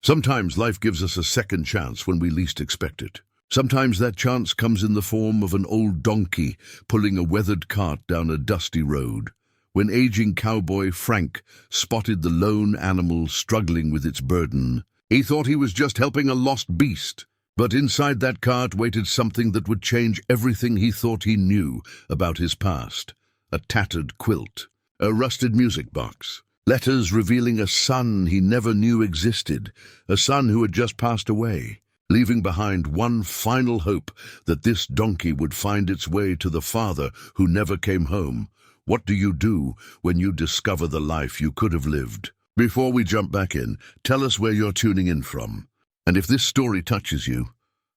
Sometimes life gives us a second chance when we least expect it. Sometimes that chance comes in the form of an old donkey pulling a weathered cart down a dusty road. When aging cowboy Frank spotted the lone animal struggling with its burden, he thought he was just helping a lost beast. But inside that cart waited something that would change everything he thought he knew about his past. A tattered quilt, a rusted music box, letters revealing a son he never knew existed, a son who had just passed away, leaving behind one final hope that this donkey would find its way to the father who never came home. What do you do when you discover the life you could have lived? Before we jump back in, tell us where you're tuning in from. And if this story touches you,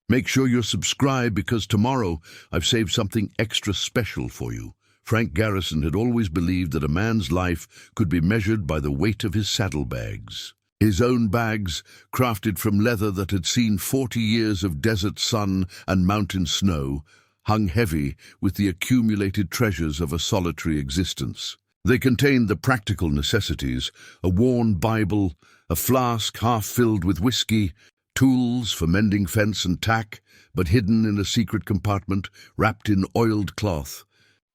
make sure you're subscribed, because tomorrow I've saved something extra special for you. Frank Garrison had always believed that a man's life could be measured by the weight of his saddlebags. His own bags, crafted from leather that had seen 40 years of desert sun and mountain snow, hung heavy with the accumulated treasures of a solitary existence. They contained the practical necessities: a worn Bible, a flask half filled with whiskey, tools for mending fence and tack, but hidden in a secret compartment, wrapped in oiled cloth,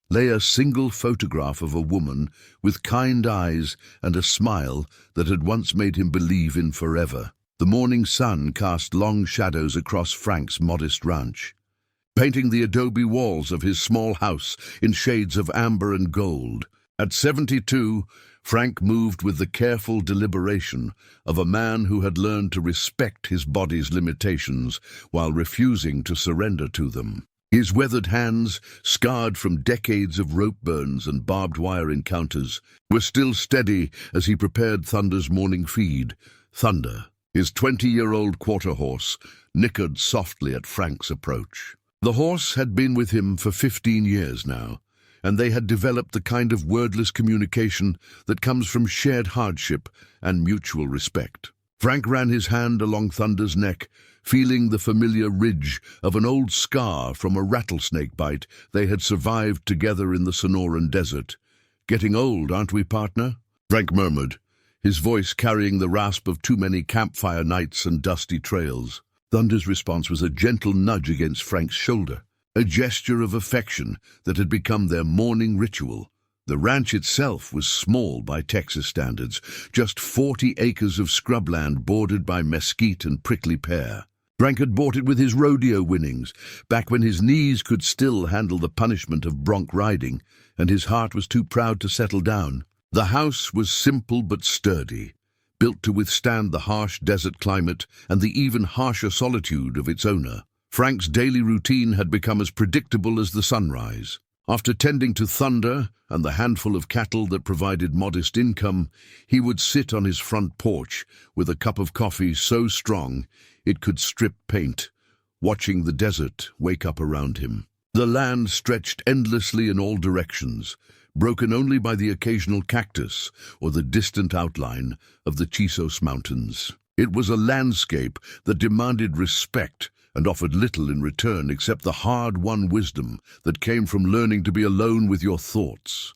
lay a single photograph of a woman with kind eyes and a smile that had once made him believe in forever. The morning sun cast long shadows across Frank's modest ranch, painting the adobe walls of his small house in shades of amber and gold. At 72, Frank moved with the careful deliberation of a man who had learned to respect his body's limitations while refusing to surrender to them. His weathered hands, scarred from decades of rope burns and barbed wire encounters, were still steady as he prepared Thunder's morning feed. Thunder, his 20-year-old quarter horse, nickered softly at Frank's approach. The horse had been with him for 15 years now, and they had developed the kind of wordless communication that comes from shared hardship and mutual respect. Frank ran his hand along Thunder's neck, feeling the familiar ridge of an old scar from a rattlesnake bite they had survived together in the Sonoran desert. "Getting old, aren't we, partner?" Frank murmured, his voice carrying the rasp of too many campfire nights and dusty trails. Thunder's response was a gentle nudge against Frank's shoulder, a gesture of affection that had become their morning ritual. The ranch itself was small by Texas standards, just 40 acres of scrubland bordered by mesquite and prickly pear. Frank had bought it with his rodeo winnings, back when his knees could still handle the punishment of bronc riding, and his heart was too proud to settle down. The house was simple but sturdy, built to withstand the harsh desert climate and the even harsher solitude of its owner. Frank's daily routine had become as predictable as the sunrise. After tending to Thunder and the handful of cattle that provided modest income, he would sit on his front porch with a cup of coffee so strong it could strip paint, watching the desert wake up around him. The land stretched endlessly in all directions, broken only by the occasional cactus or the distant outline of the Chisos Mountains. It was a landscape that demanded respect and offered little in return except the hard-won wisdom that came from learning to be alone with your thoughts.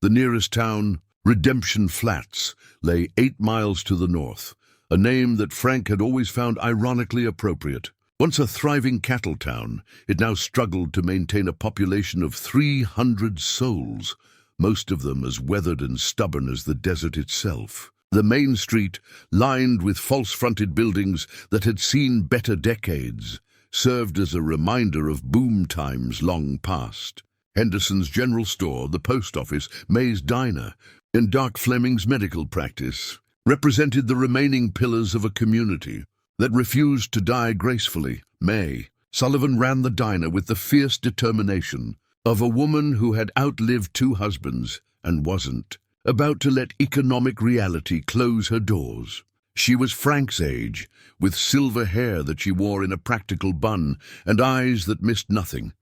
The nearest town, Redemption Flats, lay 8 miles to the north, a name that Frank had always found ironically appropriate. Once a thriving cattle town, it now struggled to maintain a population of 300 souls, most of them as weathered and stubborn as the desert itself. The main street, lined with false-fronted buildings that had seen better decades, served as a reminder of boom times long past. Henderson's General Store, the post office, May's Diner, and Doc Fleming's medical practice represented the remaining pillars of a community that refused to die gracefully. May Sullivan ran the diner with the fierce determination of a woman who had outlived 2 husbands and wasn't about to let economic reality close her doors. She was Frank's age, with silver hair that she wore in a practical bun and eyes that missed nothing.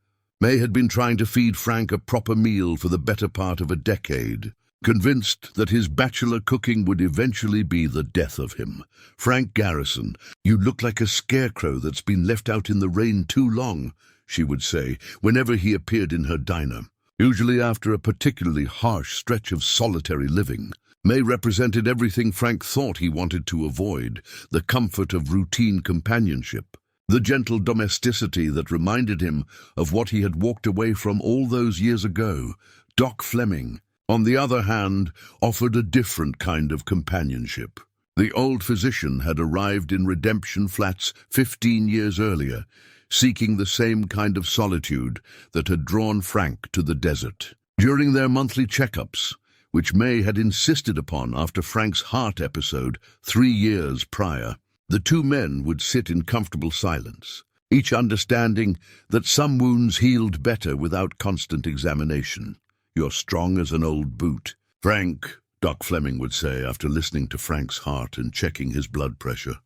May had been trying to feed Frank a proper meal for the better part of a decade, convinced that his bachelor cooking would eventually be the death of him. "Frank Garrison, you look like a scarecrow that's been left out in the rain too long," she would say whenever he appeared in her diner, usually after a particularly harsh stretch of solitary living. May represented everything Frank thought he wanted to avoid: the comfort of routine companionship, the gentle domesticity that reminded him of what he had walked away from all those years ago. Doc Fleming, on the other hand, offered a different kind of companionship. The old physician had arrived in Redemption Flats 15 years earlier, seeking the same kind of solitude that had drawn Frank to the desert. During their monthly checkups, which May had insisted upon after Frank's heart episode 3 years prior, the two men would sit in comfortable silence, each understanding that some wounds healed better without constant examination. "You're strong as an old boot, Frank," Doc Fleming would say after listening to Frank's heart and checking his blood pressure.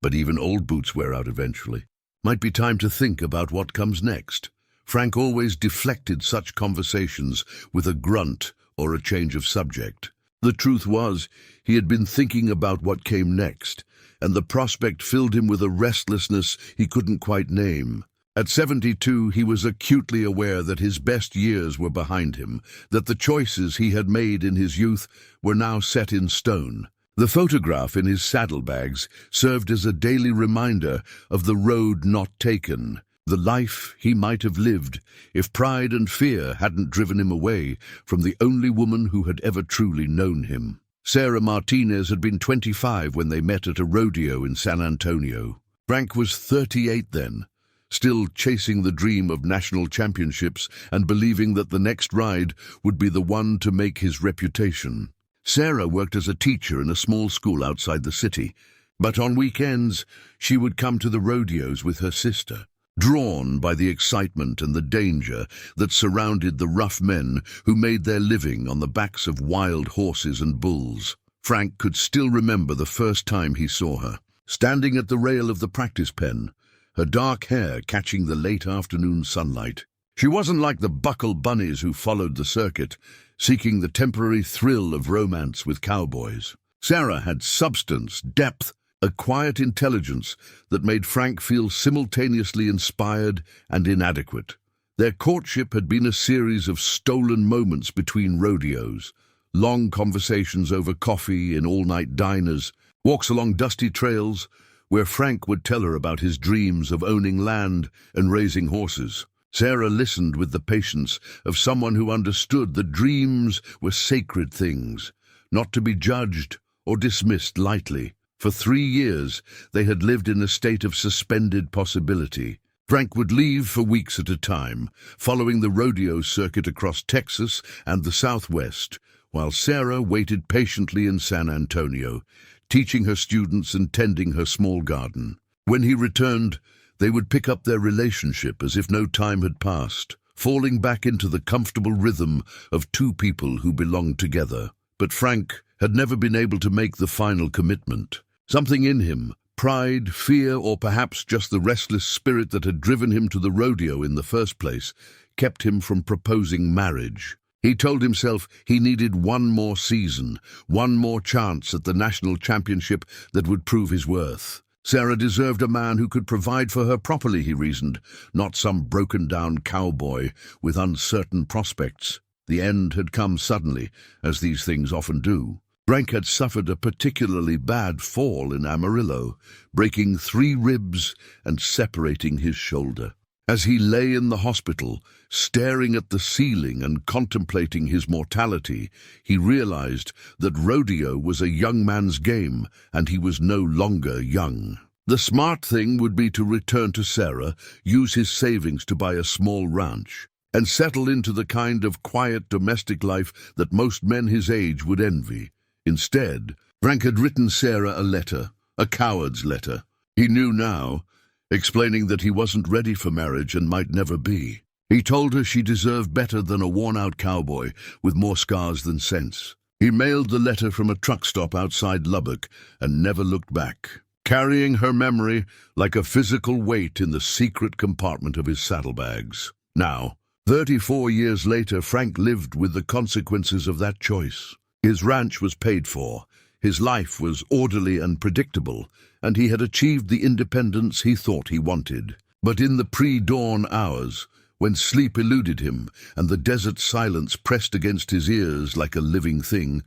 "But even old boots wear out eventually. Might be time to think about what comes next." Frank always deflected such conversations with a grunt or a change of subject. The truth was, he had been thinking about what came next, and the prospect filled him with a restlessness he couldn't quite name. At 72, he was acutely aware that his best years were behind him, that the choices he had made in his youth were now set in stone. The photograph in his saddlebags served as a daily reminder of the road not taken, the life he might have lived if pride and fear hadn't driven him away from the only woman who had ever truly known him. Sarah Martinez had been 25 when they met at a rodeo in San Antonio. Frank was 38 then, still chasing the dream of national championships and believing that the next ride would be the one to make his reputation. Sarah worked as a teacher in a small school outside the city, but on weekends she would come to the rodeos with her sister. Drawn by the excitement and the danger that surrounded the rough men who made their living on the backs of wild horses and bulls, Frank could still remember the first time he saw her, standing at the rail of the practice pen, her dark hair catching the late afternoon sunlight. She wasn't like the buckle bunnies who followed the circuit, seeking the temporary thrill of romance with cowboys. Sarah had substance, depth, a quiet intelligence that made Frank feel simultaneously inspired and inadequate. Their courtship had been a series of stolen moments between rodeos, long conversations over coffee in all-night diners, walks along dusty trails where Frank would tell her about his dreams of owning land and raising horses. Sarah listened with the patience of someone who understood that dreams were sacred things, not to be judged or dismissed lightly. For 3 years, they had lived in a state of suspended possibility. Frank would leave for weeks at a time, following the rodeo circuit across Texas and the Southwest, while Sarah waited patiently in San Antonio, teaching her students and tending her small garden. When he returned, they would pick up their relationship as if no time had passed, falling back into the comfortable rhythm of two people who belonged together. But Frank had never been able to make the final commitment. Something in him, pride, fear, or perhaps just the restless spirit that had driven him to the rodeo in the first place, kept him from proposing marriage. He told himself he needed one more season, one more chance at the national championship that would prove his worth. Sarah deserved a man who could provide for her properly, he reasoned, not some broken-down cowboy with uncertain prospects. The end had come suddenly, as these things often do. Frank had suffered a particularly bad fall in Amarillo, breaking 3 ribs and separating his shoulder. As he lay in the hospital, staring at the ceiling and contemplating his mortality, he realized that rodeo was a young man's game, and he was no longer young. The smart thing would be to return to Sarah, use his savings to buy a small ranch, and settle into the kind of quiet domestic life that most men his age would envy. Instead, Frank had written Sarah a letter, a coward's letter. He knew now, explaining that he wasn't ready for marriage and might never be. He told her she deserved better than a worn-out cowboy with more scars than sense. He mailed the letter from a truck stop outside Lubbock and never looked back, carrying her memory like a physical weight in the secret compartment of his saddlebags. Now, 34 years later, Frank lived with the consequences of that choice. His ranch was paid for, his life was orderly and predictable, and he had achieved the independence he thought he wanted. But in the pre-dawn hours, when sleep eluded him and the desert silence pressed against his ears like a living thing,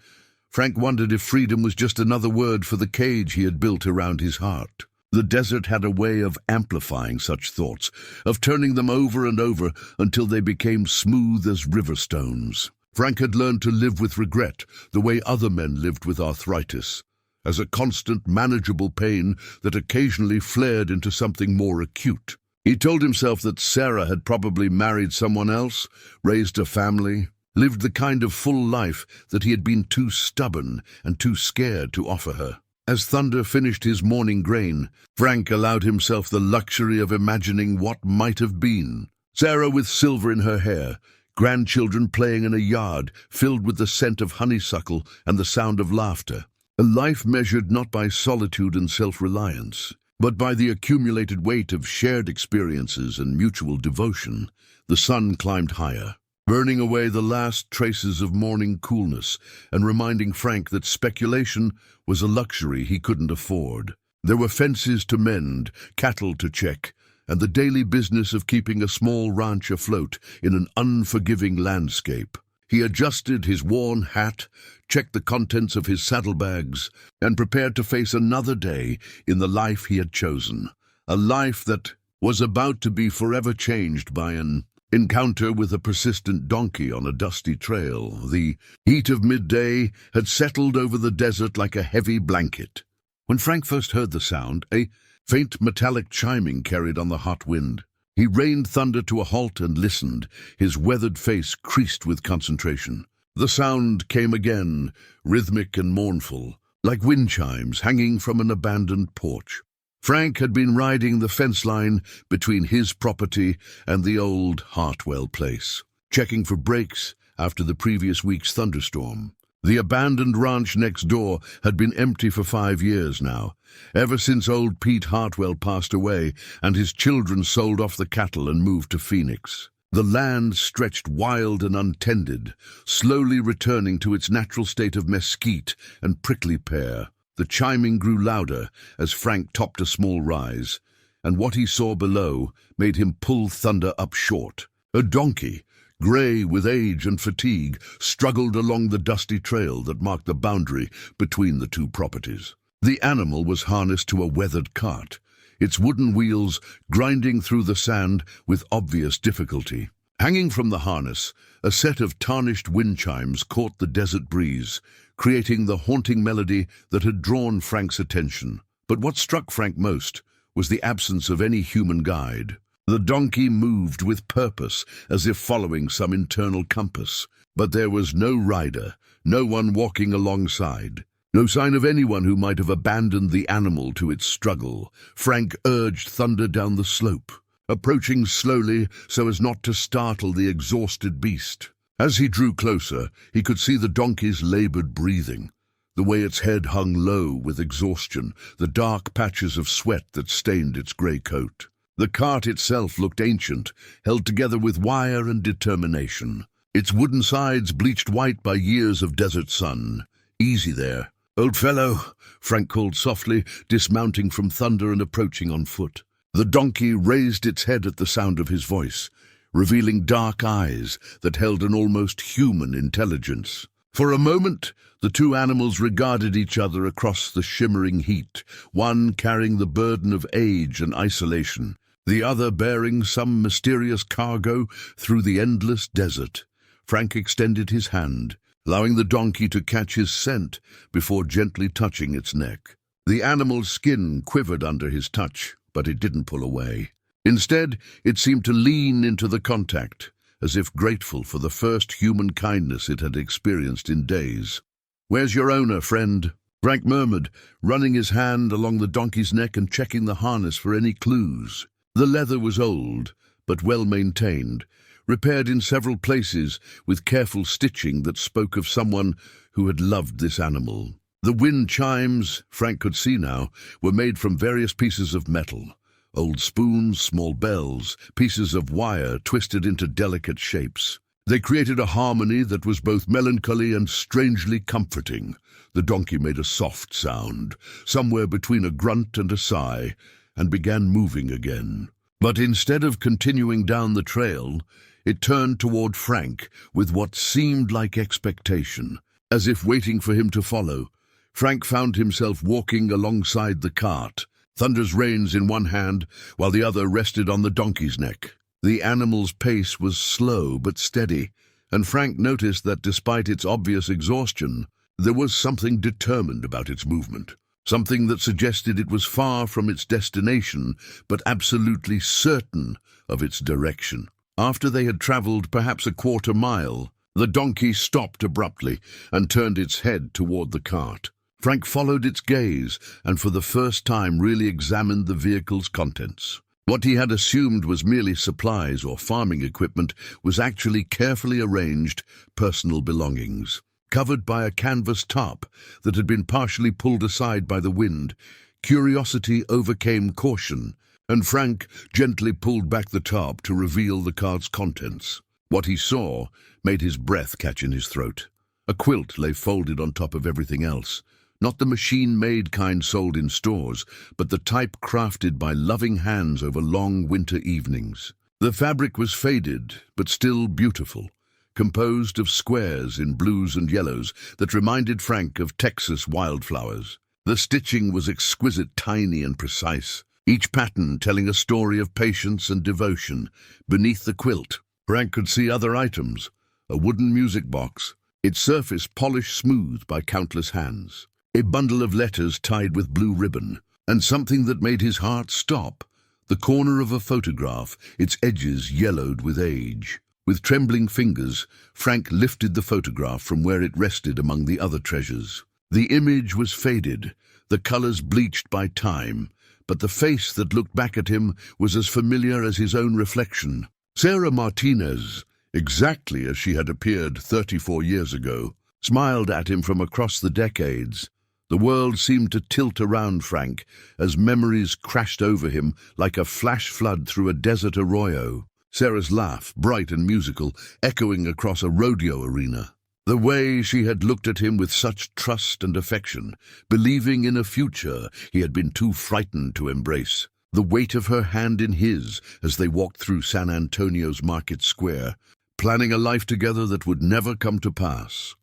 Frank wondered if freedom was just another word for the cage he had built around his heart. The desert had a way of amplifying such thoughts, of turning them over and over until they became smooth as river stones. Frank had learned to live with regret the way other men lived with arthritis, as a constant, manageable pain that occasionally flared into something more acute. He told himself that Sarah had probably married someone else, raised a family, lived the kind of full life that he had been too stubborn and too scared to offer her. As Thunder finished his morning grain, Frank allowed himself the luxury of imagining what might have been. Sarah with silver in her hair, grandchildren playing in a yard filled with the scent of honeysuckle and the sound of laughter. A life measured not by solitude and self-reliance, but by the accumulated weight of shared experiences and mutual devotion. The sun climbed higher, burning away the last traces of morning coolness and reminding Frank that speculation was a luxury he couldn't afford. There were fences to mend, cattle to check, and the daily business of keeping a small ranch afloat in an unforgiving landscape. He adjusted his worn hat, checked the contents of his saddlebags, and prepared to face another day in the life he had chosen, a life that was about to be forever changed by an encounter with a persistent donkey on a dusty trail. The heat of midday had settled over the desert like a heavy blanket. When Frank first heard the sound, a faint metallic chiming carried on the hot wind. He reined Thunder to a halt and listened, his weathered face creased with concentration. The sound came again, rhythmic and mournful, like wind chimes hanging from an abandoned porch. Frank had been riding the fence line between his property and the old Hartwell place, checking for breaks after the previous week's thunderstorm. The abandoned ranch next door had been empty for 5 years now, ever since old Pete Hartwell passed away and his children sold off the cattle and moved to Phoenix. The land stretched wild and untended, slowly returning to its natural state of mesquite and prickly pear. The chiming grew louder as Frank topped a small rise, and what he saw below made him pull Thunder up short. A donkey, grey with age and fatigue, struggled along the dusty trail that marked the boundary between the two properties. The animal was harnessed to a weathered cart, its wooden wheels grinding through the sand with obvious difficulty. Hanging from the harness, a set of tarnished wind chimes caught the desert breeze, creating the haunting melody that had drawn Frank's attention. But what struck Frank most was the absence of any human guide. The donkey moved with purpose, as if following some internal compass. But there was no rider, no one walking alongside. No sign of anyone who might have abandoned the animal to its struggle. Frank urged Thunder down the slope, approaching slowly so as not to startle the exhausted beast. As he drew closer, he could see the donkey's labored breathing, the way its head hung low with exhaustion, the dark patches of sweat that stained its grey coat. The cart itself looked ancient, held together with wire and determination, its wooden sides bleached white by years of desert sun. "Easy there, old fellow," Frank called softly, dismounting from Thunder and approaching on foot. The donkey raised its head at the sound of his voice, revealing dark eyes that held an almost human intelligence. For a moment, the two animals regarded each other across the shimmering heat, one carrying the burden of age and isolation, the other bearing some mysterious cargo through the endless desert. Frank extended his hand, allowing the donkey to catch his scent before gently touching its neck. The animal's skin quivered under his touch, but it didn't pull away. Instead, it seemed to lean into the contact, as if grateful for the first human kindness it had experienced in days. "Where's your owner, friend?" Frank murmured, running his hand along the donkey's neck and checking the harness for any clues. The leather was old, but well-maintained, repaired in several places with careful stitching that spoke of someone who had loved this animal. The wind chimes, Frank could see now, were made from various pieces of metal. Old spoons, small bells, pieces of wire twisted into delicate shapes. They created a harmony that was both melancholy and strangely comforting. The donkey made a soft sound, somewhere between a grunt and a sigh, and began moving again. But instead of continuing down the trail, it turned toward Frank with what seemed like expectation. As if waiting for him to follow, Frank found himself walking alongside the cart, Thunder's reins in one hand, while the other rested on the donkey's neck. The animal's pace was slow but steady, and Frank noticed that despite its obvious exhaustion, there was something determined about its movement, something that suggested it was far from its destination, but absolutely certain of its direction. After they had traveled perhaps a quarter mile, the donkey stopped abruptly and turned its head toward the cart. Frank followed its gaze and for the first time really examined the vehicle's contents. What he had assumed was merely supplies or farming equipment was actually carefully arranged personal belongings. Covered by a canvas top that had been partially pulled aside by the wind, curiosity overcame caution, and Frank gently pulled back the top to reveal the cart's contents. What he saw made his breath catch in his throat. A quilt lay folded on top of everything else. Not the machine-made kind sold in stores, but the type crafted by loving hands over long winter evenings. The fabric was faded, but still beautiful, composed of squares in blues and yellows that reminded Frank of Texas wildflowers. The stitching was exquisite, tiny and precise, each pattern telling a story of patience and devotion. Beneath the quilt, Frank could see other items, a wooden music box, its surface polished smooth by countless hands, a bundle of letters tied with blue ribbon, and something that made his heart stop, the corner of a photograph, its edges yellowed with age. With trembling fingers, Frank lifted the photograph from where it rested among the other treasures. The image was faded, the colors bleached by time, but the face that looked back at him was as familiar as his own reflection. Sarah Martinez, exactly as she had appeared 34 years ago, smiled at him from across the decades. The world seemed to tilt around Frank as memories crashed over him like a flash flood through a desert arroyo. Sarah's laugh, bright and musical, echoing across a rodeo arena. The way she had looked at him with such trust and affection, believing in a future he had been too frightened to embrace. The weight of her hand in his as they walked through San Antonio's market square, planning a life together that would never come to pass.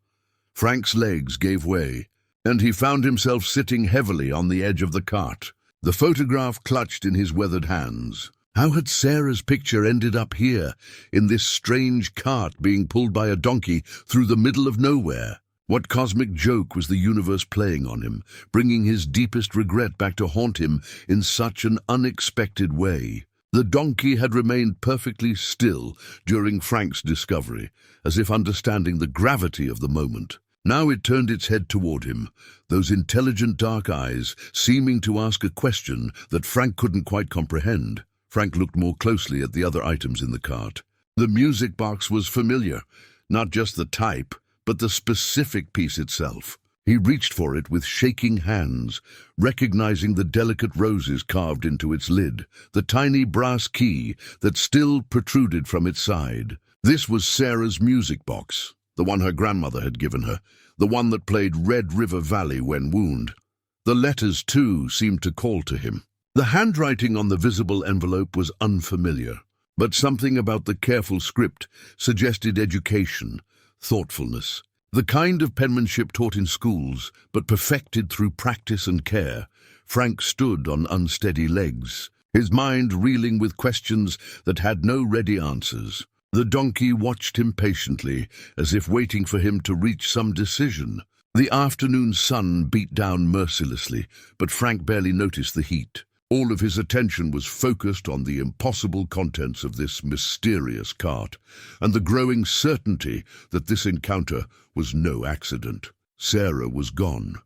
Frank's legs gave way, and he found himself sitting heavily on the edge of the cart, the photograph clutched in his weathered hands. How had Sarah's picture ended up here, in this strange cart being pulled by a donkey through the middle of nowhere? What cosmic joke was the universe playing on him, bringing his deepest regret back to haunt him in such an unexpected way? The donkey had remained perfectly still during Frank's discovery, as if understanding the gravity of the moment. Now it turned its head toward him, those intelligent dark eyes seeming to ask a question that Frank couldn't quite comprehend. Frank looked more closely at the other items in the cart. The music box was familiar, not just the type, but the specific piece itself. He reached for it with shaking hands, recognizing the delicate roses carved into its lid, the tiny brass key that still protruded from its side. This was Sarah's music box, the one her grandmother had given her, the one that played Red River Valley when wound. The letters, too, seemed to call to him. The handwriting on the visible envelope was unfamiliar, but something about the careful script suggested education, thoughtfulness, the kind of penmanship taught in schools, but perfected through practice and care. Frank stood on unsteady legs, his mind reeling with questions that had no ready answers. The donkey watched him patiently, as if waiting for him to reach some decision. The afternoon sun beat down mercilessly, but Frank barely noticed the heat. All of his attention was focused on the impossible contents of this mysterious cart, and the growing certainty that this encounter was no accident. Sarah was gone.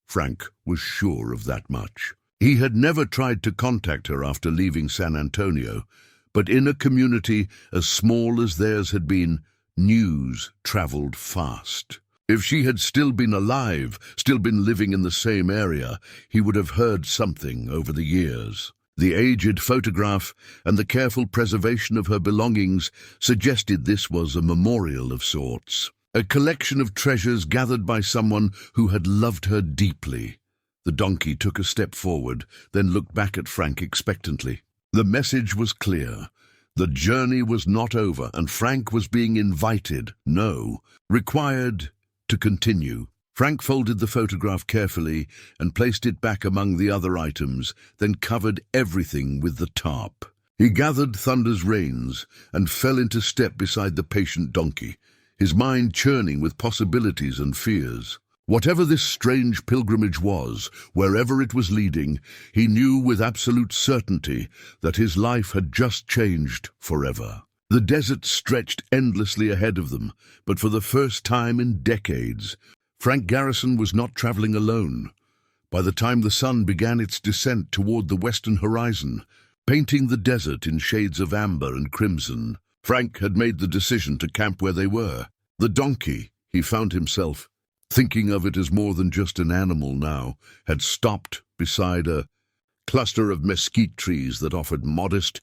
Frank was sure of that much. He had never tried to contact her after leaving San Antonio, but in a community as small as theirs had been, news traveled fast. If she had still been alive, still been living in the same area, he would have heard something over the years. The aged photograph and the careful preservation of her belongings suggested this was a memorial of sorts, a collection of treasures gathered by someone who had loved her deeply. The donkey took a step forward, then looked back at Frank expectantly. The message was clear. The journey was not over, and Frank was being invited, no, required, to continue. Frank folded the photograph carefully and placed it back among the other items, then covered everything with the tarp. He gathered Thunder's reins and fell into step beside the patient donkey, his mind churning with possibilities and fears. Whatever this strange pilgrimage was, wherever it was leading, he knew with absolute certainty that his life had just changed forever. The desert stretched endlessly ahead of them, but for the first time in decades, Frank Garrison was not traveling alone. By the time the sun began its descent toward the western horizon, painting the desert in shades of amber and crimson, Frank had made the decision to camp where they were. The donkey, he found himself thinking of it as more than just an animal now, had stopped beside a cluster of mesquite trees that offered modest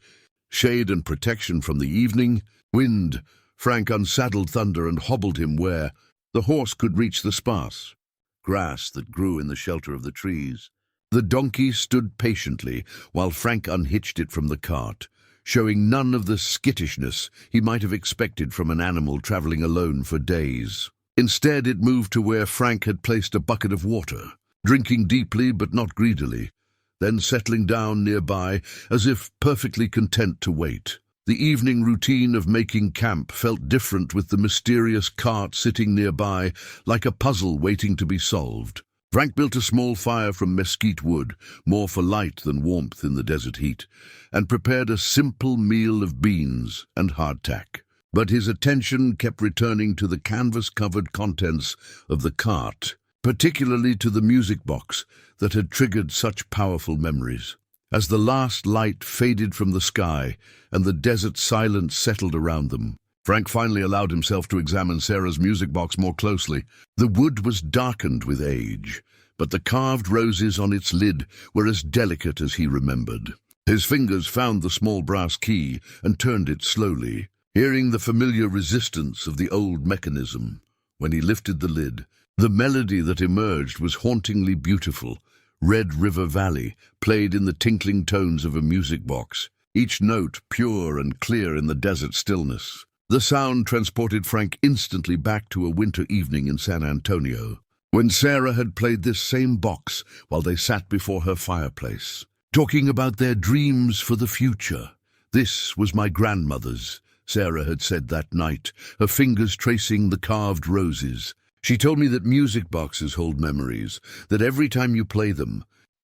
shade and protection from the evening wind. Frank unsaddled Thunder and hobbled him where the horse could reach the sparse grass that grew in the shelter of the trees. The donkey stood patiently while Frank unhitched it from the cart, showing none of the skittishness he might have expected from an animal traveling alone for days. Instead, it moved to where Frank had placed a bucket of water, drinking deeply but not greedily, then settling down nearby as if perfectly content to wait. The evening routine of making camp felt different with the mysterious cart sitting nearby like a puzzle waiting to be solved. Frank built a small fire from mesquite wood, more for light than warmth in the desert heat, and prepared a simple meal of beans and hardtack. But his attention kept returning to the canvas-covered contents of the cart, particularly to the music box that had triggered such powerful memories. As the last light faded from the sky and the desert silence settled around them, Frank finally allowed himself to examine Sarah's music box more closely. The wood was darkened with age, but the carved roses on its lid were as delicate as he remembered. His fingers found the small brass key and turned it slowly, hearing the familiar resistance of the old mechanism. When he lifted the lid, the melody that emerged was hauntingly beautiful. Red River Valley played in the tinkling tones of a music box, each note pure and clear in the desert stillness. The sound transported Frank instantly back to a winter evening in San Antonio, when Sarah had played this same box while they sat before her fireplace, talking about their dreams for the future. "This was my grandmother's," Sarah had said that night, her fingers tracing the carved roses. "She told me that music boxes hold memories, that every time you play them,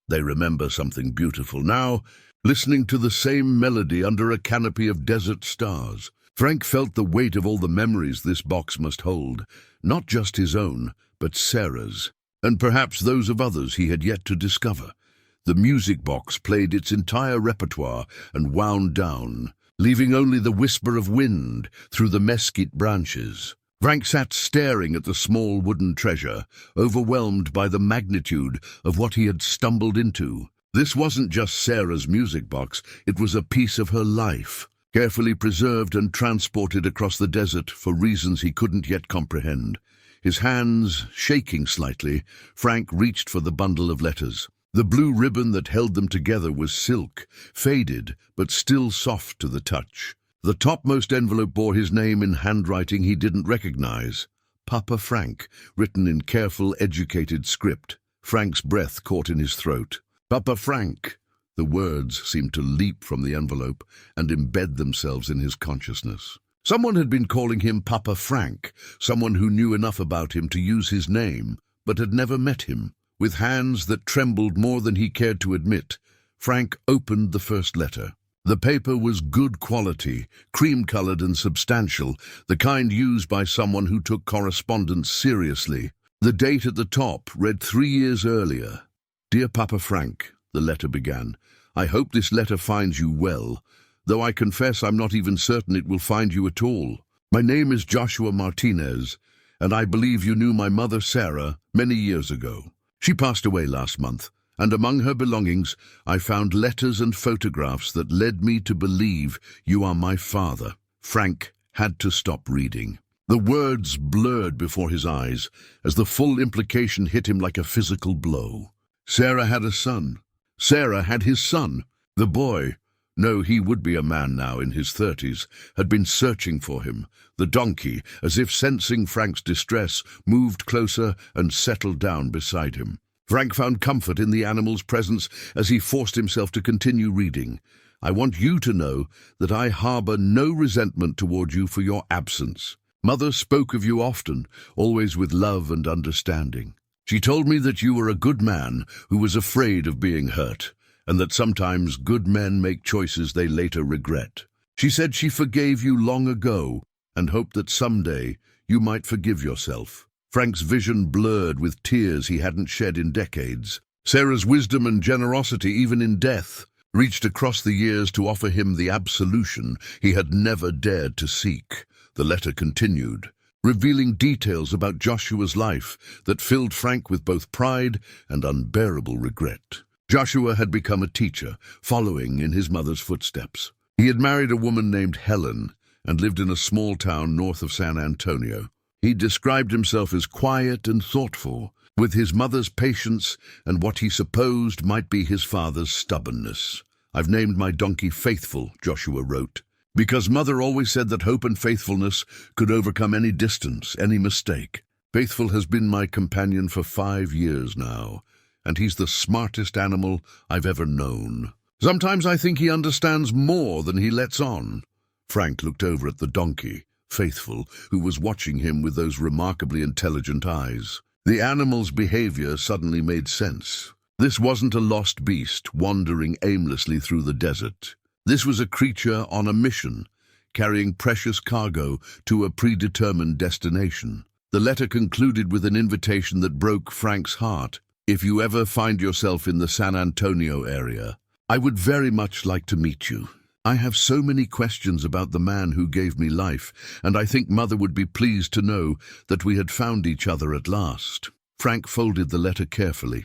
they remember something beautiful." Now, listening to the same melody under a canopy of desert stars, Frank felt the weight of all the memories this box must hold, not just his own, but Sarah's, and perhaps those of others he had yet to discover. The music box played its entire repertoire and wound down, leaving only the whisper of wind through the mesquite branches. Frank sat staring at the small wooden treasure, overwhelmed by the magnitude of what he had stumbled into. This wasn't just Sarah's music box, it was a piece of her life, carefully preserved and transported across the desert for reasons he couldn't yet comprehend. His hands shaking slightly, Frank reached for the bundle of letters. The blue ribbon that held them together was silk, faded but still soft to the touch. The topmost envelope bore his name in handwriting he didn't recognize. Papa Frank, written in careful, educated script. Frank's breath caught in his throat. Papa Frank! The words seemed to leap from the envelope and embed themselves in his consciousness. Someone had been calling him Papa Frank, someone who knew enough about him to use his name, but had never met him. With hands that trembled more than he cared to admit, Frank opened the first letter. The paper was good quality, cream-colored and substantial, the kind used by someone who took correspondence seriously. The date at the top read 3 years earlier. "Dear Papa Frank," the letter began, "I hope this letter finds you well, though I confess I'm not even certain it will find you at all. My name is Joshua Martinez, and I believe you knew my mother Sarah many years ago. She passed away last month, and among her belongings I found letters and photographs that led me to believe you are my father." Frank had to stop reading. The words blurred before his eyes as the full implication hit him like a physical blow. Sarah had a son. Sarah had his son. The boy, No, he would be a man now in his 30s, had been searching for him. The donkey, as if sensing Frank's distress, moved closer and settled down beside him. Frank found comfort in the animal's presence as he forced himself to continue reading. I want you to know that I harbor no resentment toward you for your absence. Mother spoke of you often, always with love and understanding. She told me that you were a good man who was afraid of being hurt, and that sometimes good men make choices they later regret. She said she forgave you long ago and hoped that someday you might forgive yourself. Frank's vision blurred with tears he hadn't shed in decades. Sarah's wisdom and generosity, even in death, reached across the years to offer him the absolution he had never dared to seek. The letter continued, revealing details about Joshua's life that filled Frank with both pride and unbearable regret. Joshua had become a teacher, following in his mother's footsteps. He had married a woman named Helen and lived in a small town north of San Antonio. He described himself as quiet and thoughtful, with his mother's patience and what he supposed might be his father's stubbornness. "I've named my donkey Faithful," Joshua wrote, "because Mother always said that hope and faithfulness could overcome any distance, any mistake. Faithful has been my companion for 5 years now, and he's the smartest animal I've ever known. Sometimes I think he understands more than he lets on." Frank looked over at the donkey, Faithful, who was watching him with those remarkably intelligent eyes. The animal's behavior suddenly made sense. This wasn't a lost beast wandering aimlessly through the desert. This was a creature on a mission, carrying precious cargo to a predetermined destination. The letter concluded with an invitation that broke Frank's heart. "If you ever find yourself in the San Antonio area, I would very much like to meet you. I have so many questions about the man who gave me life, and I think Mother would be pleased to know that we had found each other at last." Frank folded the letter carefully,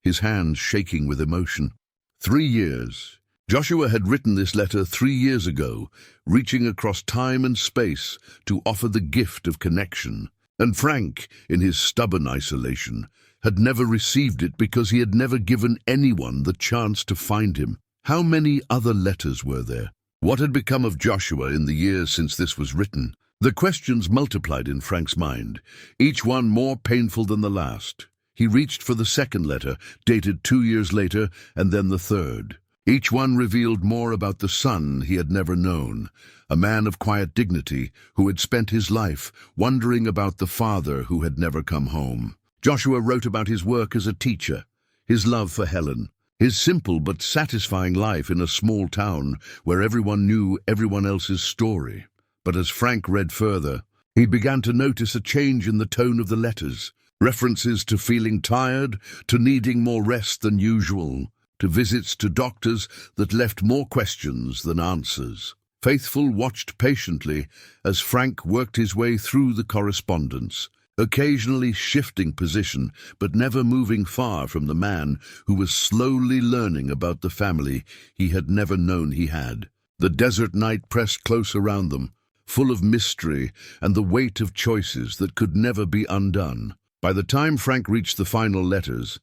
his hands shaking with emotion. 3 years. Joshua had written this letter 3 years ago, reaching across time and space to offer the gift of connection. And Frank, in his stubborn isolation, had never received it because he had never given anyone the chance to find him. How many other letters were there? What had become of Joshua in the years since this was written? The questions multiplied in Frank's mind, each one more painful than the last. He reached for the second letter, dated 2 years later, and then the third. Each one revealed more about the son he had never known, a man of quiet dignity who had spent his life wondering about the father who had never come home. Joshua wrote about his work as a teacher, his love for Helen, his simple but satisfying life in a small town where everyone knew everyone else's story. But as Frank read further, he began to notice a change in the tone of the letters, references to feeling tired, to needing more rest than usual, to visits to doctors that left more questions than answers. Faithful watched patiently as Frank worked his way through the correspondence, occasionally shifting position, but never moving far from the man who was slowly learning about the family he had never known he had. The desert night pressed close around them, full of mystery and the weight of choices that could never be undone. By the time Frank reached the final letters,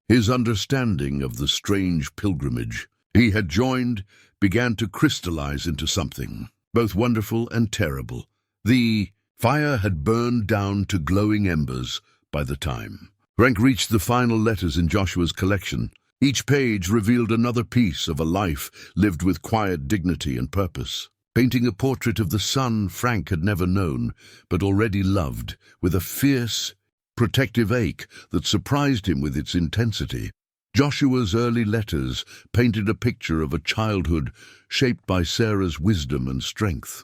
his understanding of the strange pilgrimage he had joined began to crystallize into something, both wonderful and terrible. The fire had burned down to glowing embers by the time Frank reached the final letters in Joshua's collection. Each page revealed another piece of a life lived with quiet dignity and purpose, painting a portrait of the son Frank had never known, but already loved, with a fierce, protective ache that surprised him with its intensity. Joshua's early letters painted a picture of a childhood shaped by Sarah's wisdom and strength.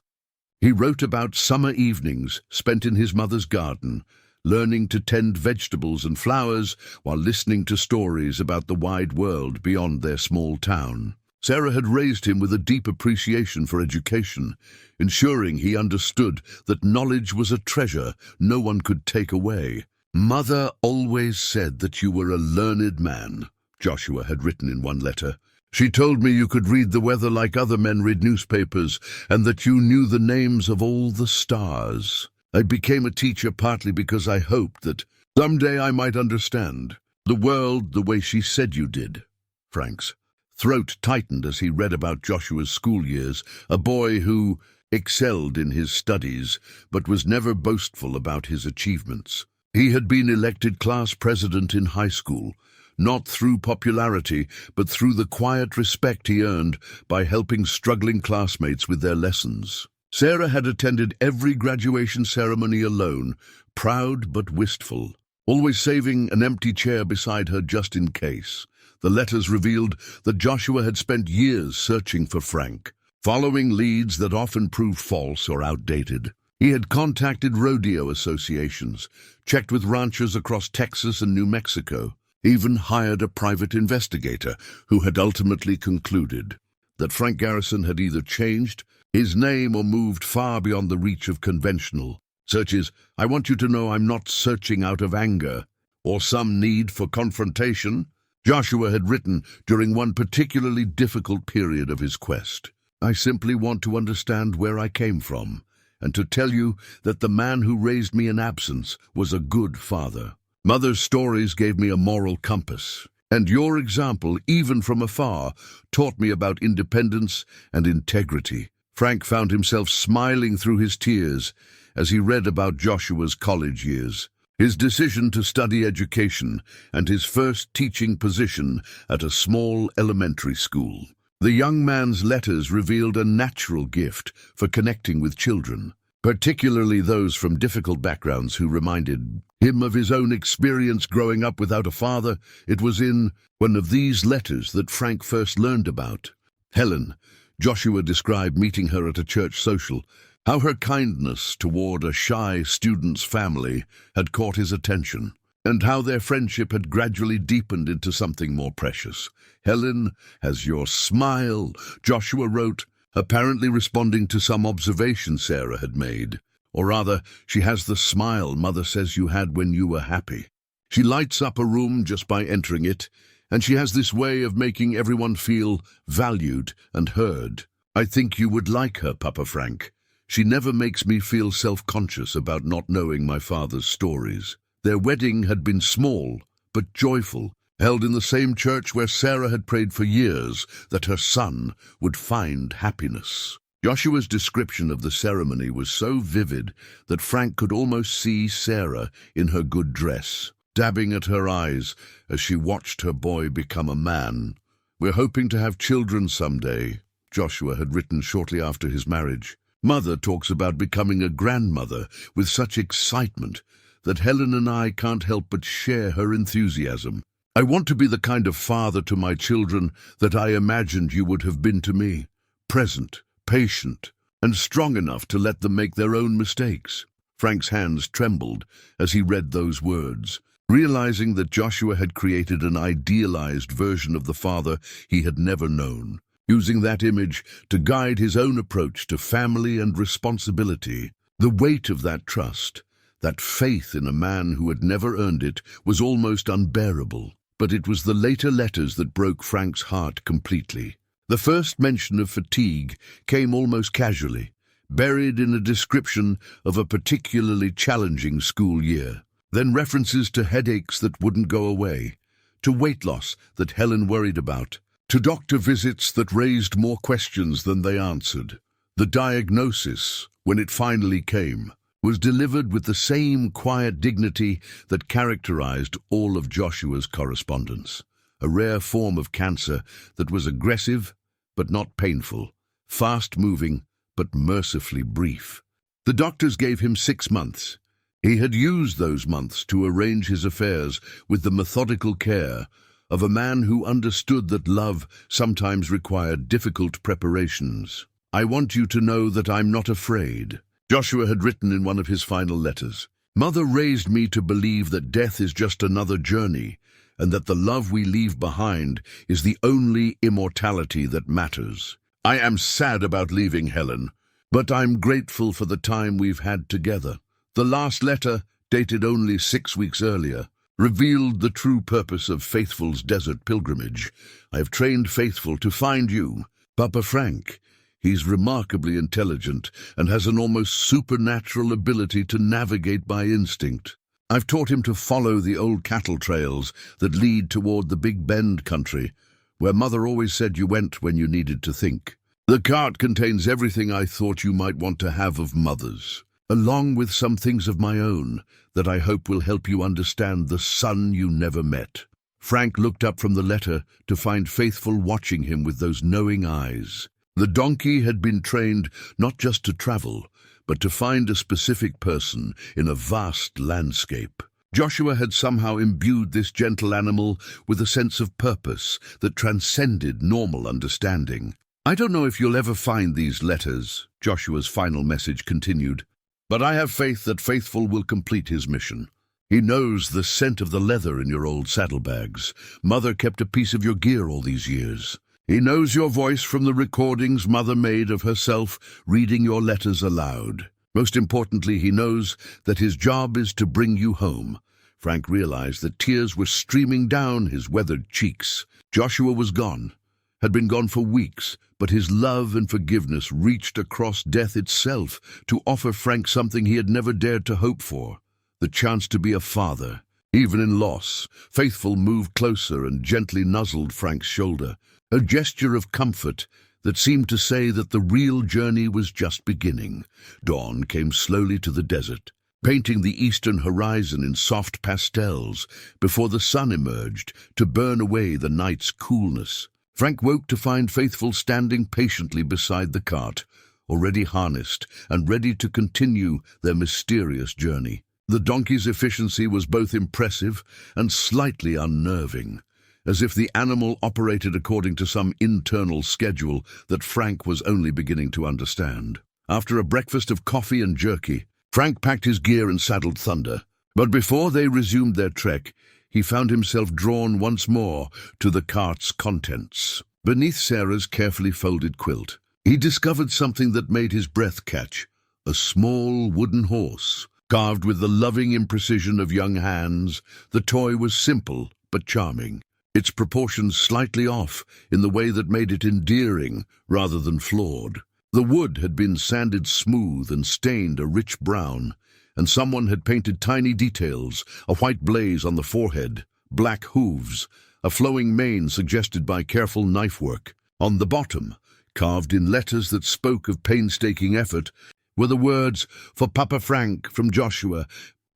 He wrote about summer evenings spent in his mother's garden, learning to tend vegetables and flowers while listening to stories about the wide world beyond their small town. Sarah had raised him with a deep appreciation for education, ensuring he understood that knowledge was a treasure no one could take away. "Mother always said that you were a learned man," Joshua had written in one letter. "She told me you could read the weather like other men read newspapers, and that you knew the names of all the stars. I became a teacher partly because I hoped that someday I might understand the world the way she said you did." Frank's throat tightened as he read about Joshua's school years, a boy who excelled in his studies but was never boastful about his achievements. He had been elected class president in high school, not through popularity, but through the quiet respect he earned by helping struggling classmates with their lessons. Sarah had attended every graduation ceremony alone, proud but wistful, always saving an empty chair beside her just in case. The letters revealed that Joshua had spent years searching for Frank, following leads that often proved false or outdated. He had contacted rodeo associations, checked with ranchers across Texas and New Mexico, even hired a private investigator who had ultimately concluded that Frank Garrison had either changed his name or moved far beyond the reach of conventional searches. I want you to know I'm not searching out of anger or some need for confrontation, Joshua had written during one particularly difficult period of his quest. I simply want to understand where I came from, and to tell you that the man who raised me in absence was a good father. Mother's stories gave me a moral compass, and your example, even from afar, taught me about independence and integrity. Frank found himself smiling through his tears as he read about Joshua's college years, his decision to study education, and his first teaching position at a small elementary school. The young man's letters revealed a natural gift for connecting with children, particularly those from difficult backgrounds who reminded him of his own experience growing up without a father. It was in one of these letters that Frank first learned about Helen. Joshua described meeting her at a church social, how her kindness toward a shy student's family had caught his attention, and how their friendship had gradually deepened into something more precious. Helen has your smile, Joshua wrote, apparently responding to some observation Sarah had made. Or rather, she has the smile Mother says you had when you were happy. She lights up a room just by entering it, and she has this way of making everyone feel valued and heard. I think you would like her, Papa Frank. She never makes me feel self-conscious about not knowing my father's stories. Their wedding had been small, but joyful, held in the same church where Sarah had prayed for years that her son would find happiness. Joshua's description of the ceremony was so vivid that Frank could almost see Sarah in her good dress, dabbing at her eyes as she watched her boy become a man. We're hoping to have children someday, Joshua had written shortly after his marriage. Mother talks about becoming a grandmother with such excitement that Helen and I can't help but share her enthusiasm. I want to be the kind of father to my children that I imagined you would have been to me, present, patient, and strong enough to let them make their own mistakes. Frank's hands trembled as he read those words, realizing that Joshua had created an idealized version of the father he had never known, using that image to guide his own approach to family and responsibility. The weight of that trust, that faith in a man who had never earned it, was almost unbearable. But it was the later letters that broke Frank's heart completely. The first mention of fatigue came almost casually, buried in a description of a particularly challenging school year. Then references to headaches that wouldn't go away, to weight loss that Helen worried about, to doctor visits that raised more questions than they answered. The diagnosis, when it finally came, was delivered with the same quiet dignity that characterized all of Joshua's correspondence, a rare form of cancer that was aggressive but not painful, fast-moving but mercifully brief. The doctors gave him 6 months. He had used those months to arrange his affairs with the methodical care of a man who understood that love sometimes required difficult preparations. I want you to know that I'm not afraid, Joshua had written in one of his final letters. Mother raised me to believe that death is just another journey, and that the love we leave behind is the only immortality that matters. I am sad about leaving Helen, but I'm grateful for the time we've had together. The last letter, dated only 6 weeks earlier, revealed the true purpose of Faithful's desert pilgrimage. I have trained Faithful to find you, Papa Frank. He's remarkably intelligent and has an almost supernatural ability to navigate by instinct. I've taught him to follow the old cattle trails that lead toward the Big Bend country, where Mother always said you went when you needed to think. The cart contains everything I thought you might want to have of Mother's, along with some things of my own that I hope will help you understand the son you never met." Frank looked up from the letter to find Faithful watching him with those knowing eyes. The donkey had been trained not just to travel, but to find a specific person in a vast landscape. Joshua had somehow imbued this gentle animal with a sense of purpose that transcended normal understanding. "I don't know if you'll ever find these letters," Joshua's final message continued, "but I have faith that Faithful will complete his mission. He knows the scent of the leather in your old saddlebags. Mother kept a piece of your gear all these years. He knows your voice from the recordings Mother made of herself reading your letters aloud. Most importantly, he knows that his job is to bring you home." Frank realized that tears were streaming down his weathered cheeks. Joshua was gone, had been gone for weeks, but his love and forgiveness reached across death itself to offer Frank something he had never dared to hope for, the chance to be a father. Even in loss, Faithful moved closer and gently nuzzled Frank's shoulder, a gesture of comfort that seemed to say that the real journey was just beginning. Dawn came slowly to the desert, painting the eastern horizon in soft pastels before the sun emerged to burn away the night's coolness. Frank woke to find Faithful standing patiently beside the cart, already harnessed and ready to continue their mysterious journey. The donkey's efficiency was both impressive and slightly unnerving, as if the animal operated according to some internal schedule that Frank was only beginning to understand. After a breakfast of coffee and jerky, Frank packed his gear and saddled Thunder. But before they resumed their trek, he found himself drawn once more to the cart's contents. Beneath Sarah's carefully folded quilt, he discovered something that made his breath catch: a small wooden horse, carved with the loving imprecision of young hands. The toy was simple but charming, its proportions slightly off in the way that made it endearing rather than flawed. The wood had been sanded smooth and stained a rich brown, and someone had painted tiny details: a white blaze on the forehead, black hooves, a flowing mane suggested by careful knife work. On the bottom, carved in letters that spoke of painstaking effort, were the words, "For Papa Frank, from Joshua,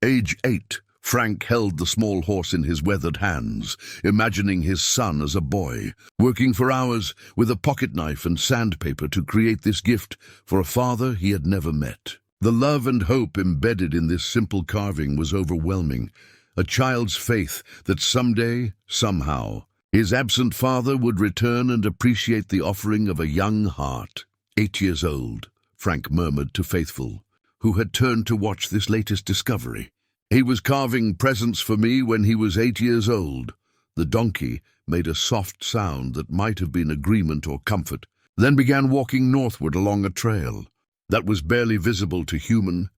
age 8. Frank held the small horse in his weathered hands, imagining his son as a boy, working for hours with a pocket knife and sandpaper to create this gift for a father he had never met. The love and hope embedded in this simple carving was overwhelming, a child's faith that someday, somehow, his absent father would return and appreciate the offering of a young heart. 8 years old, Frank murmured to Faithful, who had turned to watch this latest discovery. He was carving presents for me when he was 8 years old. The donkey made a soft sound that might have been agreement or comfort, then began walking northward along a trail that was barely visible to human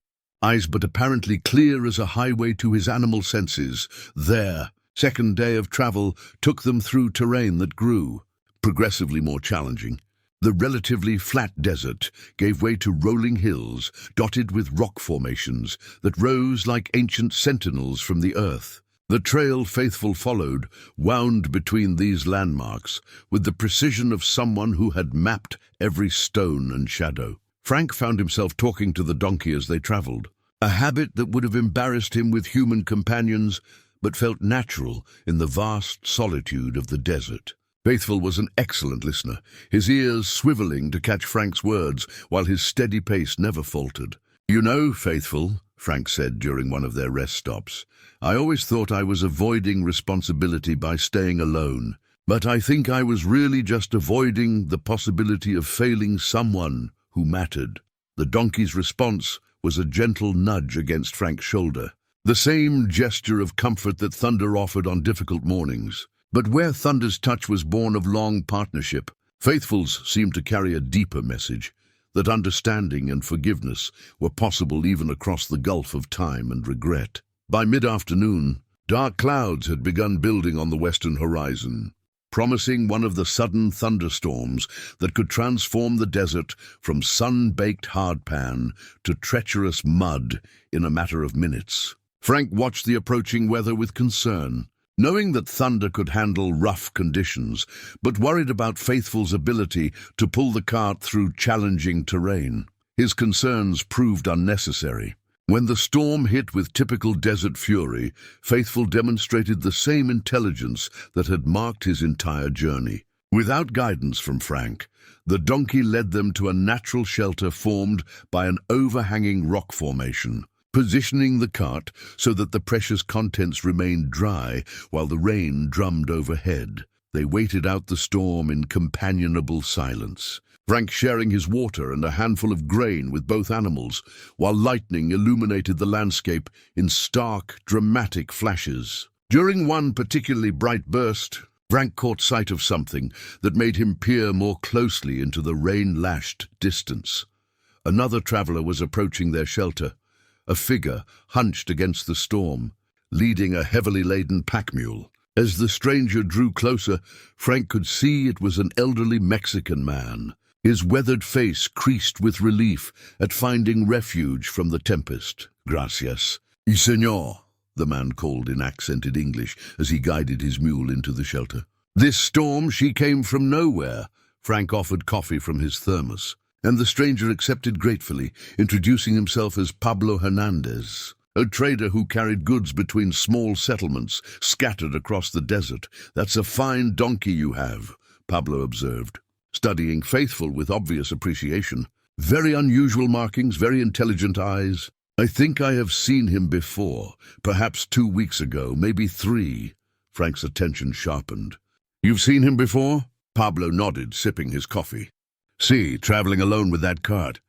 eyes but apparently clear as a highway to his animal senses. Their second day of travel took them through terrain that grew, progressively more challenging. The relatively flat desert gave way to rolling hills dotted with rock formations that rose like ancient sentinels from the earth. The trail Faithful followed wound between these landmarks with the precision of someone who had mapped every stone and shadow. Frank found himself talking to the donkey as they traveled, a habit that would have embarrassed him with human companions but felt natural in the vast solitude of the desert. Faithful was an excellent listener, his ears swiveling to catch Frank's words while his steady pace never faltered. "You know, Faithful," Frank said during one of their rest stops, "I always thought I was avoiding responsibility by staying alone, but I think I was really just avoiding the possibility of failing someone who mattered." The donkey's response was a gentle nudge against Frank's shoulder, the same gesture of comfort that Thunder offered on difficult mornings. But where Thunder's touch was born of long partnership, Faithful's seemed to carry a deeper message, that understanding and forgiveness were possible even across the gulf of time and regret. By mid-afternoon, dark clouds had begun building on the western horizon, promising one of the sudden thunderstorms that could transform the desert from sun-baked hardpan to treacherous mud in a matter of minutes. Frank watched the approaching weather with concern. knowing that Thunder could handle rough conditions, but worried about Faithful's ability to pull the cart through challenging terrain. His concerns proved unnecessary. When the storm hit with typical desert fury, Faithful demonstrated the same intelligence that had marked his entire journey. Without guidance from Frank, the donkey led them to a natural shelter formed by an overhanging rock formation, positioning the cart so that the precious contents remained dry while the rain drummed overhead. They waited out the storm in companionable silence, Frank sharing his water and a handful of grain with both animals, while lightning illuminated the landscape in stark, dramatic flashes. During one particularly bright burst, Frank caught sight of something that made him peer more closely into the rain-lashed distance. Another traveler was approaching their shelter, a figure hunched against the storm, leading a heavily laden pack mule. As the stranger drew closer, Frank could see it was an elderly Mexican man, his weathered face creased with relief at finding refuge from the tempest. "Gracias, y señor," the man called in accented English as he guided his mule into the shelter. "This storm, she came from nowhere." Frank offered coffee from his thermos, and the stranger accepted gratefully, introducing himself as Pablo Hernandez, a trader who carried goods between small settlements scattered across the desert. "That's a fine donkey you have," Pablo observed, studying Faithful with obvious appreciation. "Very unusual markings, very intelligent eyes. I think I have seen him before, perhaps 2 weeks ago, maybe 3. Frank's attention sharpened. "You've seen him before?" Pablo nodded, sipping his coffee. "See, traveling alone with that cart.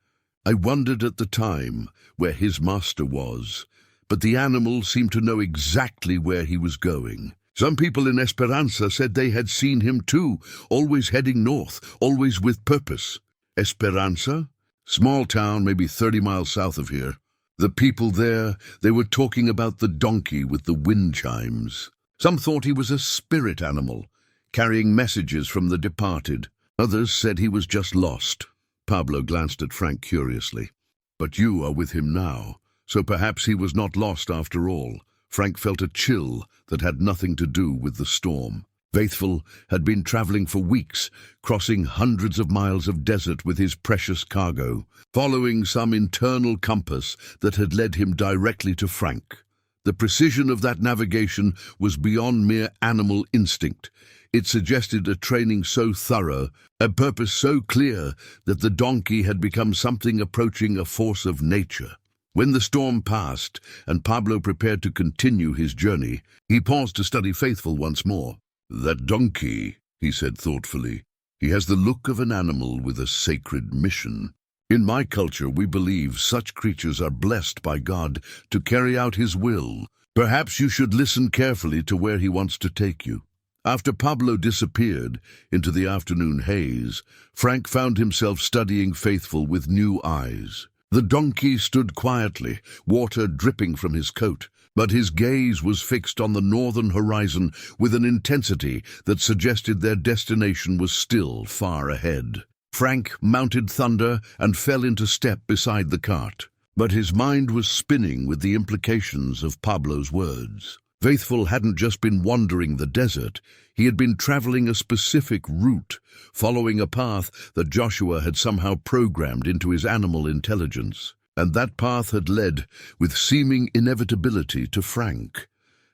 I wondered at the time where his master was, but the animal seemed to know exactly where he was going. Some people in Esperanza said they had seen him too, always heading north, always with purpose." "Esperanza? Small town, maybe 30 miles south of here. The people there, they were talking about the donkey with the wind chimes. Some thought he was a spirit animal, carrying messages from the departed. Others said he was just lost." Pablo glanced at Frank curiously. "But you are with him now, so perhaps he was not lost after all." Frank felt a chill that had nothing to do with the storm. Faithful had been traveling for weeks, crossing hundreds of miles of desert with his precious cargo, following some internal compass that had led him directly to Frank. The precision of that navigation was beyond mere animal instinct. It suggested a training so thorough, a purpose so clear, that the donkey had become something approaching a force of nature. When the storm passed and Pablo prepared to continue his journey, he paused to study Faithful once more. "That donkey," he said thoughtfully, "he has the look of an animal with a sacred mission. In my culture, we believe such creatures are blessed by God to carry out his will. Perhaps you should listen carefully to where he wants to take you." After Pablo disappeared into the afternoon haze, Frank found himself studying Faithful with new eyes. The donkey stood quietly, water dripping from his coat, but his gaze was fixed on the northern horizon with an intensity that suggested their destination was still far ahead. Frank mounted Thunder and fell into step beside the cart, but his mind was spinning with the implications of Pablo's words. Faithful hadn't just been wandering the desert, he had been traveling a specific route, following a path that Joshua had somehow programmed into his animal intelligence. And that path had led, with seeming inevitability, to Frank.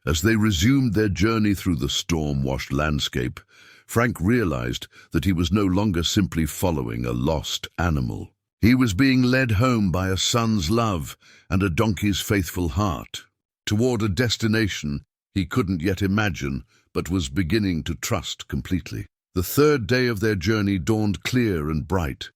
As they resumed their journey through the storm-washed landscape, Frank realized that he was no longer simply following a lost animal. He was being led home by a son's love and a donkey's faithful heart, toward a destination he couldn't yet imagine, but was beginning to trust completely. The third day of their journey dawned clear and bright,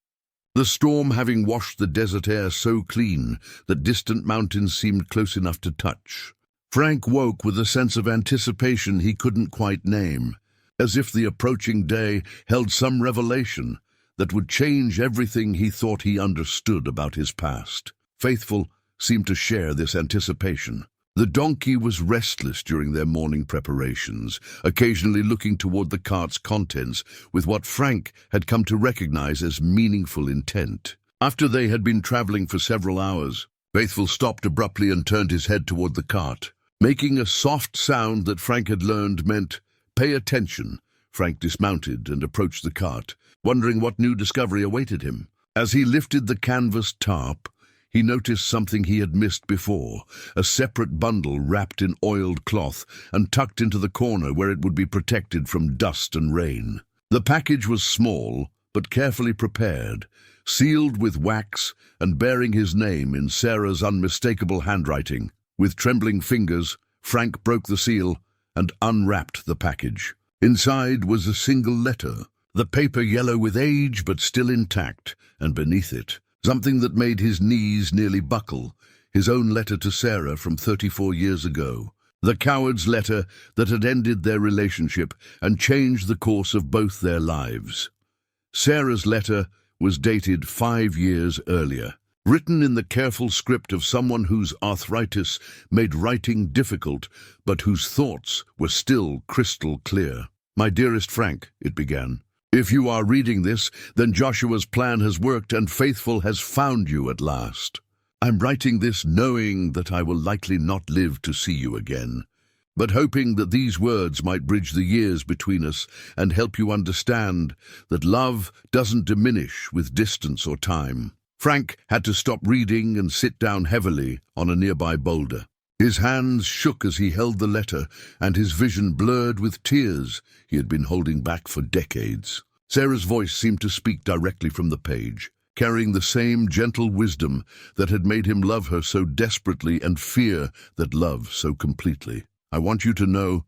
the storm having washed the desert air so clean that distant mountains seemed close enough to touch. Frank woke with a sense of anticipation he couldn't quite name, as if the approaching day held some revelation that would change everything he thought he understood about his past. Faithful seemed to share this anticipation. The donkey was restless during their morning preparations, occasionally looking toward the cart's contents with what Frank had come to recognize as meaningful intent. After they had been traveling for several hours, Faithful stopped abruptly and turned his head toward the cart. making a soft sound that Frank had learned meant, "Pay attention." Frank dismounted and approached the cart, wondering what new discovery awaited him. As he lifted the canvas tarp, he noticed something he had missed before, a separate bundle wrapped in oiled cloth and tucked into the corner where it would be protected from dust and rain. The package was small, but carefully prepared, sealed with wax and bearing his name in Sarah's unmistakable handwriting. With trembling fingers, Frank broke the seal and unwrapped the package. Inside was a single letter, the paper yellow with age but still intact, and beneath it, something that made his knees nearly buckle, his own letter to Sarah from 34 years ago. The coward's letter that had ended their relationship and changed the course of both their lives. Sarah's letter was dated 5 years earlier, written in the careful script of someone whose arthritis made writing difficult, but whose thoughts were still crystal clear. "My dearest Frank," it began, "if you are reading this, then Joshua's plan has worked and Faithful has found you at last. I'm writing this knowing that I will likely not live to see you again, but hoping that these words might bridge the years between us and help you understand that love doesn't diminish with distance or time." Frank had to stop reading and sit down heavily on a nearby boulder. His hands shook as he held the letter, and his vision blurred with tears he had been holding back for decades. Sarah's voice seemed to speak directly from the page, carrying the same gentle wisdom that had made him love her so desperately and fear that love so completely. "I want you to know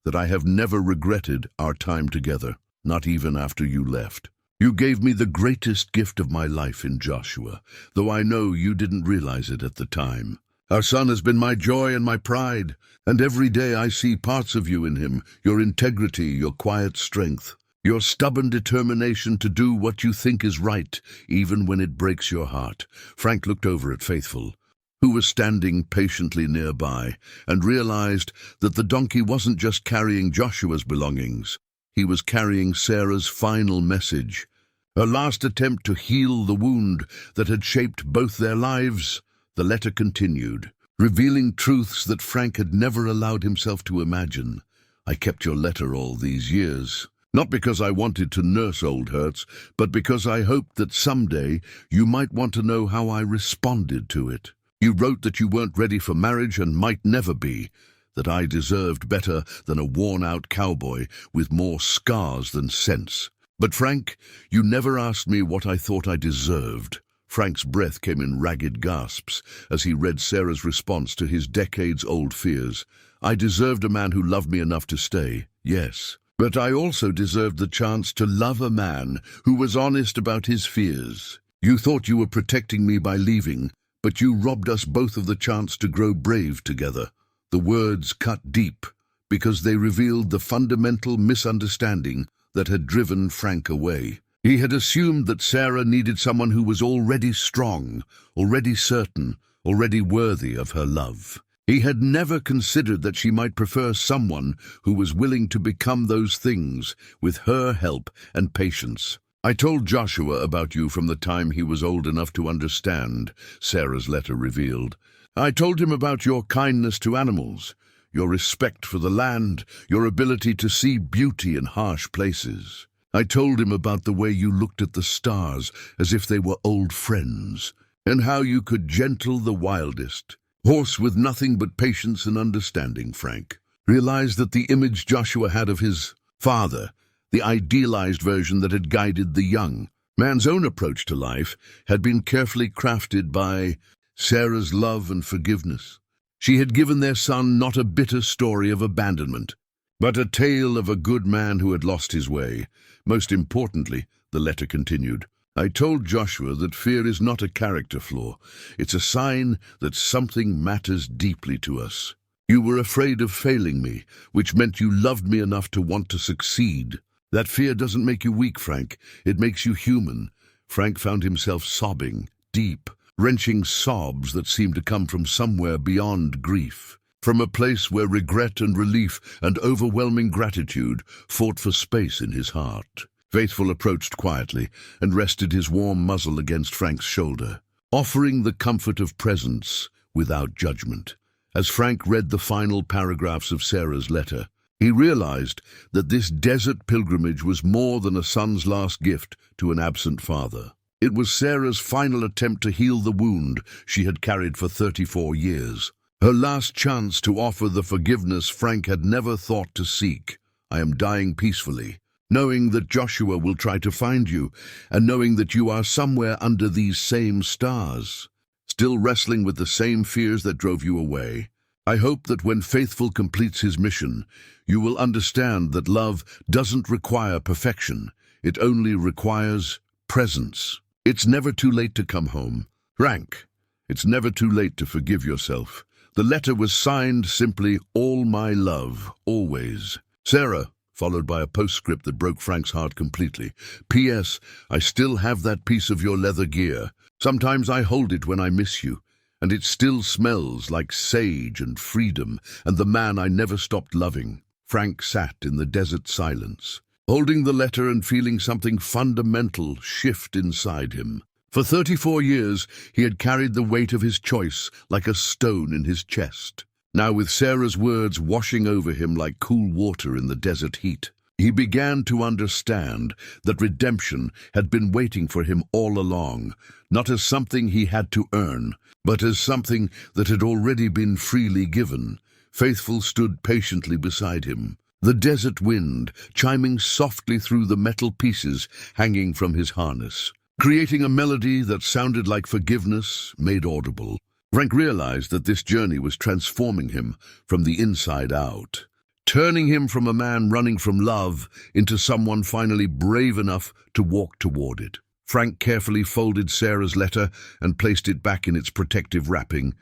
that I have never regretted our time together, not even after you left. You gave me the greatest gift of my life in Joshua, though I know you didn't realize it at the time. Our son has been my joy and my pride, and every day I see parts of you in him, your integrity, your quiet strength, your stubborn determination to do what you think is right, even when it breaks your heart." Frank looked over at Faithful, who was standing patiently nearby, and realized that the donkey wasn't just carrying Joshua's belongings. He was carrying Sarah's final message, her last attempt to heal the wound that had shaped both their lives. The letter continued, revealing truths that Frank had never allowed himself to imagine. "I kept your letter all these years, not because I wanted to nurse old hurts, but because I hoped that someday you might want to know how I responded to it. You wrote that you weren't ready for marriage and might never be, that I deserved better than a worn-out cowboy with more scars than sense. But Frank, you never asked me what I thought I deserved." Frank's breath came in ragged gasps as he read Sarah's response to his decades-old fears. "I deserved a man who loved me enough to stay, yes. But I also deserved the chance to love a man who was honest about his fears. You thought you were protecting me by leaving, but you robbed us both of the chance to grow brave together." The words cut deep because they revealed the fundamental misunderstanding that had driven Frank away. He had assumed that Sarah needed someone who was already strong, already certain, already worthy of her love. He had never considered that she might prefer someone who was willing to become those things with her help and patience. "I told Joshua about you from the time he was old enough to understand," Sarah's letter revealed. "I told him about your kindness to animals, your respect for the land, your ability to see beauty in harsh places. I told him about the way you looked at the stars as if they were old friends, and how you could gentle the wildest. Horse with nothing but patience and understanding." Frank realized that the image Joshua had of his father, the idealized version that had guided the young man's own approach to life, had been carefully crafted by Sarah's love and forgiveness. She had given their son not a bitter story of abandonment, but a tale of a good man who had lost his way. Most importantly, the letter continued, "I told Joshua that fear is not a character flaw. It's a sign that something matters deeply to us. You were afraid of failing me, which meant you loved me enough to want to succeed. That fear doesn't make you weak, Frank. It makes you human." Frank found himself sobbing, deep, wrenching sobs that seemed to come from somewhere beyond grief, from a place where regret and relief and overwhelming gratitude fought for space in his heart. Faithful approached quietly and rested his warm muzzle against Frank's shoulder, offering the comfort of presence without judgment. As Frank read the final paragraphs of Sarah's letter, he realized that this desert pilgrimage was more than a son's last gift to an absent father. It was Sarah's final attempt to heal the wound she had carried for 34 years. Her last chance to offer the forgiveness Frank had never thought to seek. I am dying peacefully, knowing that Joshua will try to find you, and knowing that you are somewhere under these same stars, still wrestling with the same fears that drove you away. I hope that when Faithful completes his mission, you will understand that love doesn't require perfection. It only requires presence. It's never too late to come home. Frank, it's never too late to forgive yourself. The letter was signed simply, "All my love, always." Sarah, followed by a postscript that broke Frank's heart completely. P.S. I still have that piece of your leather gear. Sometimes I hold it when I miss you, and it still smells like sage and freedom and the man I never stopped loving. Frank sat in the desert silence, holding the letter and feeling something fundamental shift inside him. For 34 years, he had carried the weight of his choice like a stone in his chest. Now, with Sarah's words washing over him like cool water in the desert heat, he began to understand that redemption had been waiting for him all along, not as something he had to earn, but as something that had already been freely given. Faithful stood patiently beside him, the desert wind chiming softly through the metal pieces hanging from his harness, creating a melody that sounded like forgiveness made audible. Frank realized that this journey was transforming him from the inside out, turning him from a man running from love into someone finally brave enough to walk toward it. Frank carefully folded Sarah's letter and placed it back in its protective wrapping.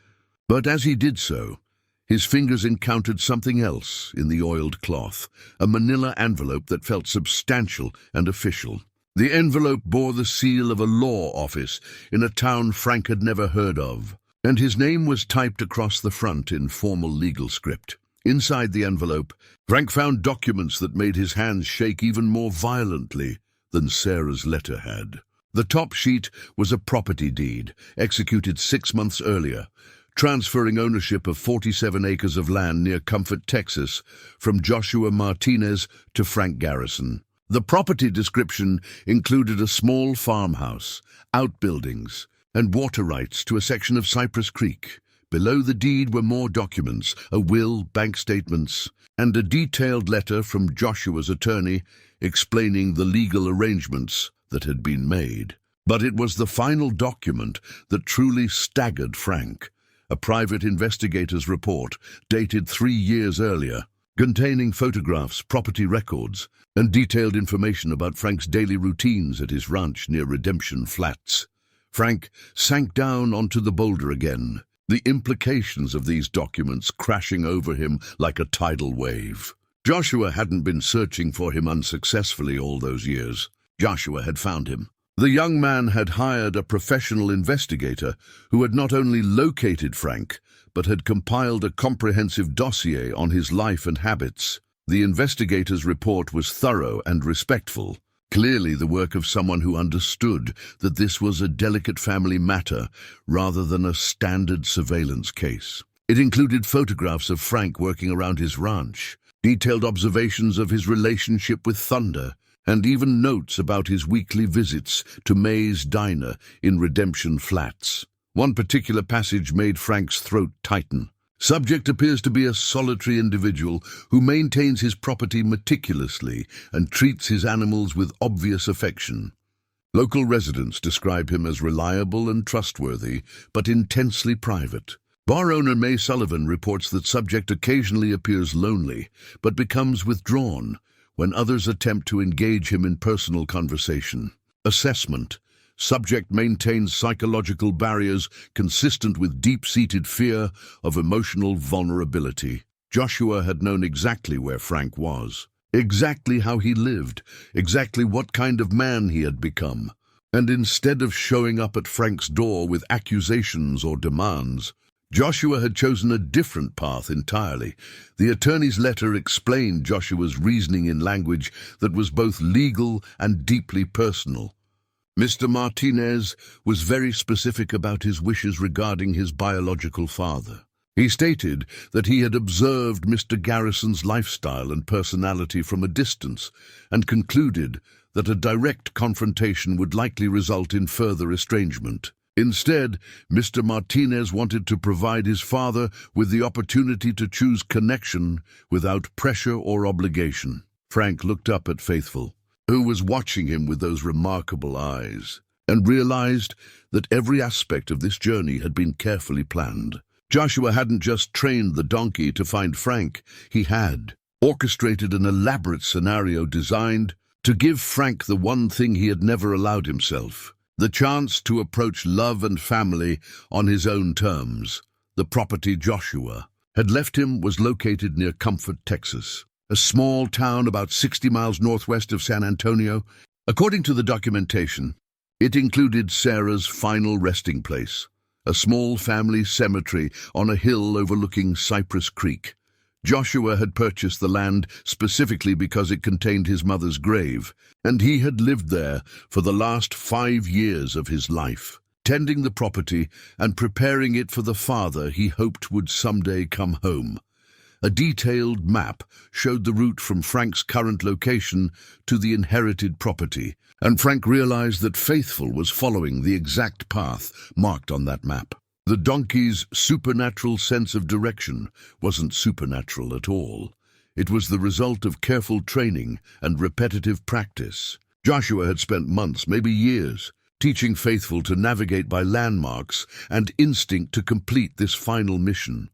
But as he did so, his fingers encountered something else in the oiled cloth, a manila envelope that felt substantial and official. The envelope bore the seal of a law office in a town Frank had never heard of, and his name was typed across the front in formal legal script. Inside the envelope, Frank found documents that made his hands shake even more violently than Sarah's letter had. The top sheet was a property deed, executed 6 months earlier, transferring ownership of 47 acres of land near Comfort, Texas, from Joshua Martinez to Frank Garrison. The property description included a small farmhouse, outbuildings, and water rights to a section of Cypress Creek. Below the deed were more documents, a will, bank statements, and a detailed letter from Joshua's attorney explaining the legal arrangements that had been made. But it was the final document that truly staggered Frank. A private investigator's report, dated 3 years earlier, containing photographs, property records, and detailed information about Frank's daily routines at his ranch near Redemption Flats. Frank sank down onto the boulder again, the implications of these documents crashing over him like a tidal wave. Joshua hadn't been searching for him unsuccessfully all those years. Joshua had found him. The young man had hired a professional investigator who had not only located Frank, but had compiled a comprehensive dossier on his life and habits. The investigator's report was thorough and respectful, clearly the work of someone who understood that this was a delicate family matter rather than a standard surveillance case. It included photographs of Frank working around his ranch, detailed observations of his relationship with Thunder, and even notes about his weekly visits to May's Diner in Redemption Flats. One particular passage made Frank's throat tighten. Subject appears to be a solitary individual who maintains his property meticulously and treats his animals with obvious affection. Local residents describe him as reliable and trustworthy, but intensely private. Bar owner May Sullivan reports that subject occasionally appears lonely, but becomes withdrawn when others attempt to engage him in personal conversation. Assessment. Subject maintains psychological barriers consistent with deep-seated fear of emotional vulnerability. Joshua had known exactly where Frank was, exactly how he lived, exactly what kind of man he had become. And instead of showing up at Frank's door with accusations or demands, Joshua had chosen a different path entirely. The attorney's letter explained Joshua's reasoning in language that was both legal and deeply personal. Mr. Martinez was very specific about his wishes regarding his biological father. He stated that he had observed Mr. Garrison's lifestyle and personality from a distance and concluded that a direct confrontation would likely result in further estrangement. Instead, Mr. Martinez wanted to provide his father with the opportunity to choose connection without pressure or obligation. Frank looked up at Faithful, who was watching him with those remarkable eyes, and realized that every aspect of this journey had been carefully planned. Joshua hadn't just trained the donkey to find Frank, he had orchestrated an elaborate scenario designed to give Frank the one thing he had never allowed himself: the chance to approach love and family on his own terms. The property Joshua had left him was located near Comfort, Texas, a small town about 60 miles northwest of San Antonio. According to the documentation, it included Sarah's final resting place, a small family cemetery on a hill overlooking Cypress Creek. Joshua had purchased the land specifically because it contained his mother's grave, and he had lived there for the last 5 years of his life, tending the property and preparing it for the father he hoped would someday come home. A detailed map showed the route from Frank's current location to the inherited property, and Frank realized that Faithful was following the exact path marked on that map. The donkey's supernatural sense of direction wasn't supernatural at all. It was the result of careful training and repetitive practice. Joshua had spent months, maybe years, teaching Faithful to navigate by landmarks and instinct to complete this final mission.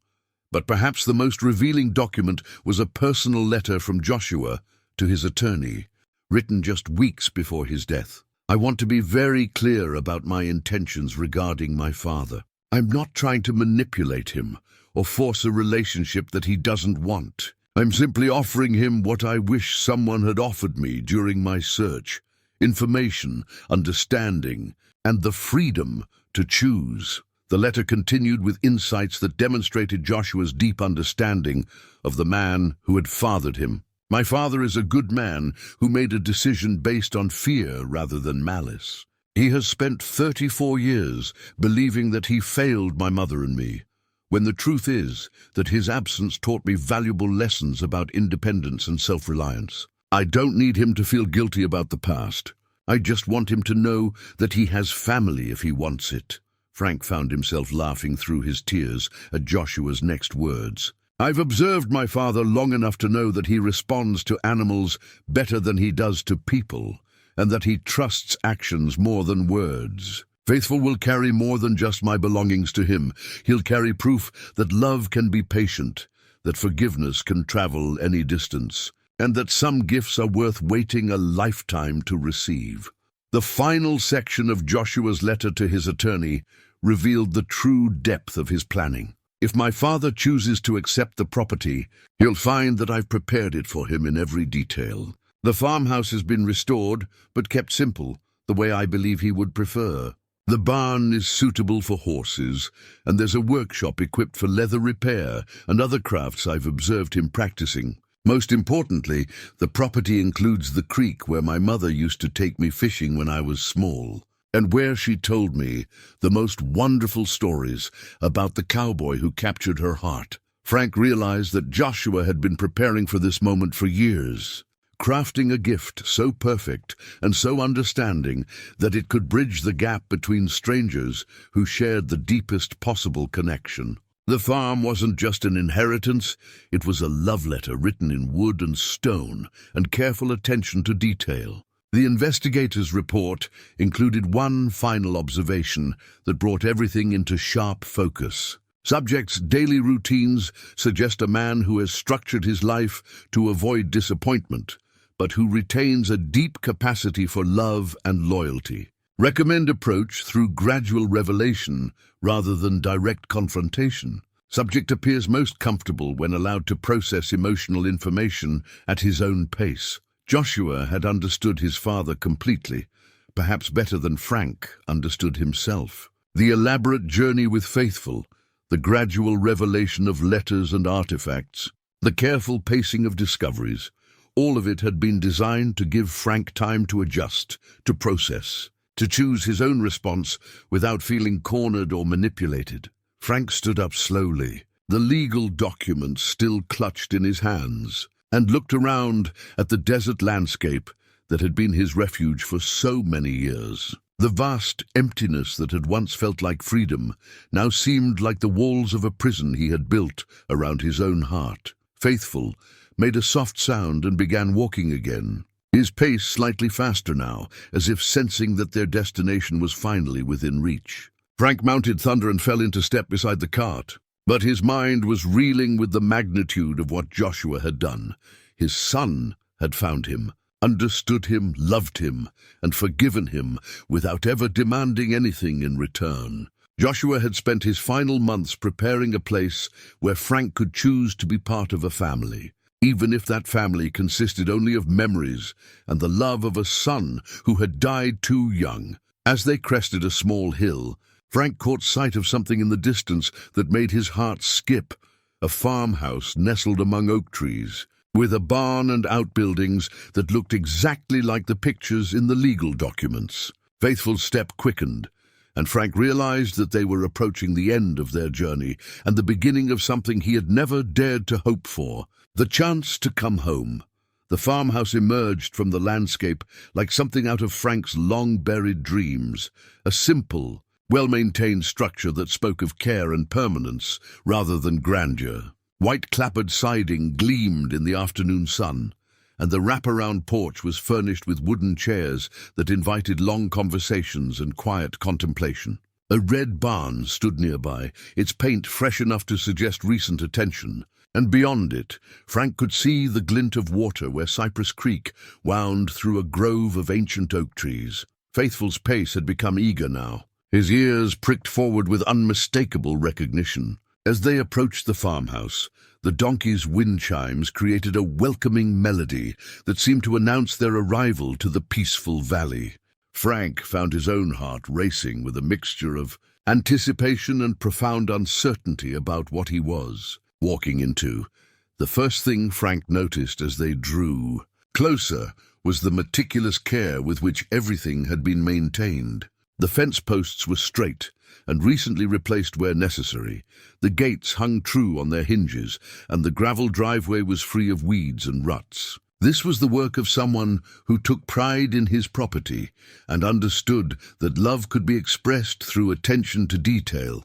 But perhaps the most revealing document was a personal letter from Joshua to his attorney, written just weeks before his death. "I want to be very clear about my intentions regarding my father. I'm not trying to manipulate him or force a relationship that he doesn't want. I'm simply offering him what I wish someone had offered me during my search: information, understanding, and the freedom to choose." The letter continued with insights that demonstrated Joshua's deep understanding of the man who had fathered him. "My father is a good man who made a decision based on fear rather than malice. He has spent 34 years believing that he failed my mother and me, when the truth is that his absence taught me valuable lessons about independence and self-reliance. I don't need him to feel guilty about the past. I just want him to know that he has family if he wants it." Frank found himself laughing through his tears at Joshua's next words. "I've observed my father long enough to know that he responds to animals better than he does to people, and that he trusts actions more than words. Faithful will carry more than just my belongings to him. He'll carry proof that love can be patient, that forgiveness can travel any distance, and that some gifts are worth waiting a lifetime to receive." The final section of Joshua's letter to his attorney revealed the true depth of his planning. "If my father chooses to accept the property, he'll find that I've prepared it for him in every detail. The farmhouse has been restored, but kept simple, the way I believe he would prefer. The barn is suitable for horses, and there's a workshop equipped for leather repair and other crafts I've observed him practicing. Most importantly, the property includes the creek where my mother used to take me fishing when I was small, and where she told me the most wonderful stories about the cowboy who captured her heart." Frank realized that Joshua had been preparing for this moment for years, crafting a gift so perfect and so understanding that it could bridge the gap between strangers who shared the deepest possible connection. The farm wasn't just an inheritance, it was a love letter written in wood and stone, and careful attention to detail. The investigator's report included one final observation that brought everything into sharp focus. Subject's daily routines suggest a man who has structured his life to avoid disappointment, but who retains a deep capacity for love and loyalty. Recommend approach through gradual revelation rather than direct confrontation. Subject appears most comfortable when allowed to process emotional information at his own pace. Joshua had understood his father completely, perhaps better than Frank understood himself. The elaborate journey with Faithful, the gradual revelation of letters and artifacts, the careful pacing of discoveries, all of it had been designed to give Frank time to adjust, to process, to choose his own response without feeling cornered or manipulated. Frank stood up slowly, the legal documents still clutched in his hands, and looked around at the desert landscape that had been his refuge for so many years. The vast emptiness that had once felt like freedom now seemed like the walls of a prison he had built around his own heart. Faithful made a soft sound and began walking again, his pace slightly faster now, as if sensing that their destination was finally within reach. Frank mounted Thunder and fell into step beside the cart, but his mind was reeling with the magnitude of what Joshua had done. His son had found him, understood him, loved him, and forgiven him without ever demanding anything in return. Joshua had spent his final months preparing a place where Frank could choose to be part of a family, even if that family consisted only of memories and the love of a son who had died too young. As they crested a small hill, Frank caught sight of something in the distance that made his heart skip. A farmhouse nestled among oak trees, with a barn and outbuildings that looked exactly like the pictures in the legal documents. Faithful's step quickened, and Frank realized that they were approaching the end of their journey and the beginning of something he had never dared to hope for, the chance to come home. The farmhouse emerged from the landscape like something out of Frank's long-buried dreams, a simple, well-maintained structure that spoke of care and permanence rather than grandeur. White clapboard siding gleamed in the afternoon sun, and the wraparound porch was furnished with wooden chairs that invited long conversations and quiet contemplation. A red barn stood nearby, its paint fresh enough to suggest recent attention, and beyond it, Frank could see the glint of water where Cypress Creek wound through a grove of ancient oak trees. Faithful's pace had become eager now. His ears pricked forward with unmistakable recognition. As they approached the farmhouse, the donkey's wind chimes created a welcoming melody that seemed to announce their arrival to the peaceful valley. Frank found his own heart racing with a mixture of anticipation and profound uncertainty about what he was walking into. The first thing Frank noticed as they drew closer was the meticulous care with which everything had been maintained. The fence posts were straight and recently replaced where necessary. The gates hung true on their hinges, and the gravel driveway was free of weeds and ruts. This was the work of someone who took pride in his property and understood that love could be expressed through attention to detail.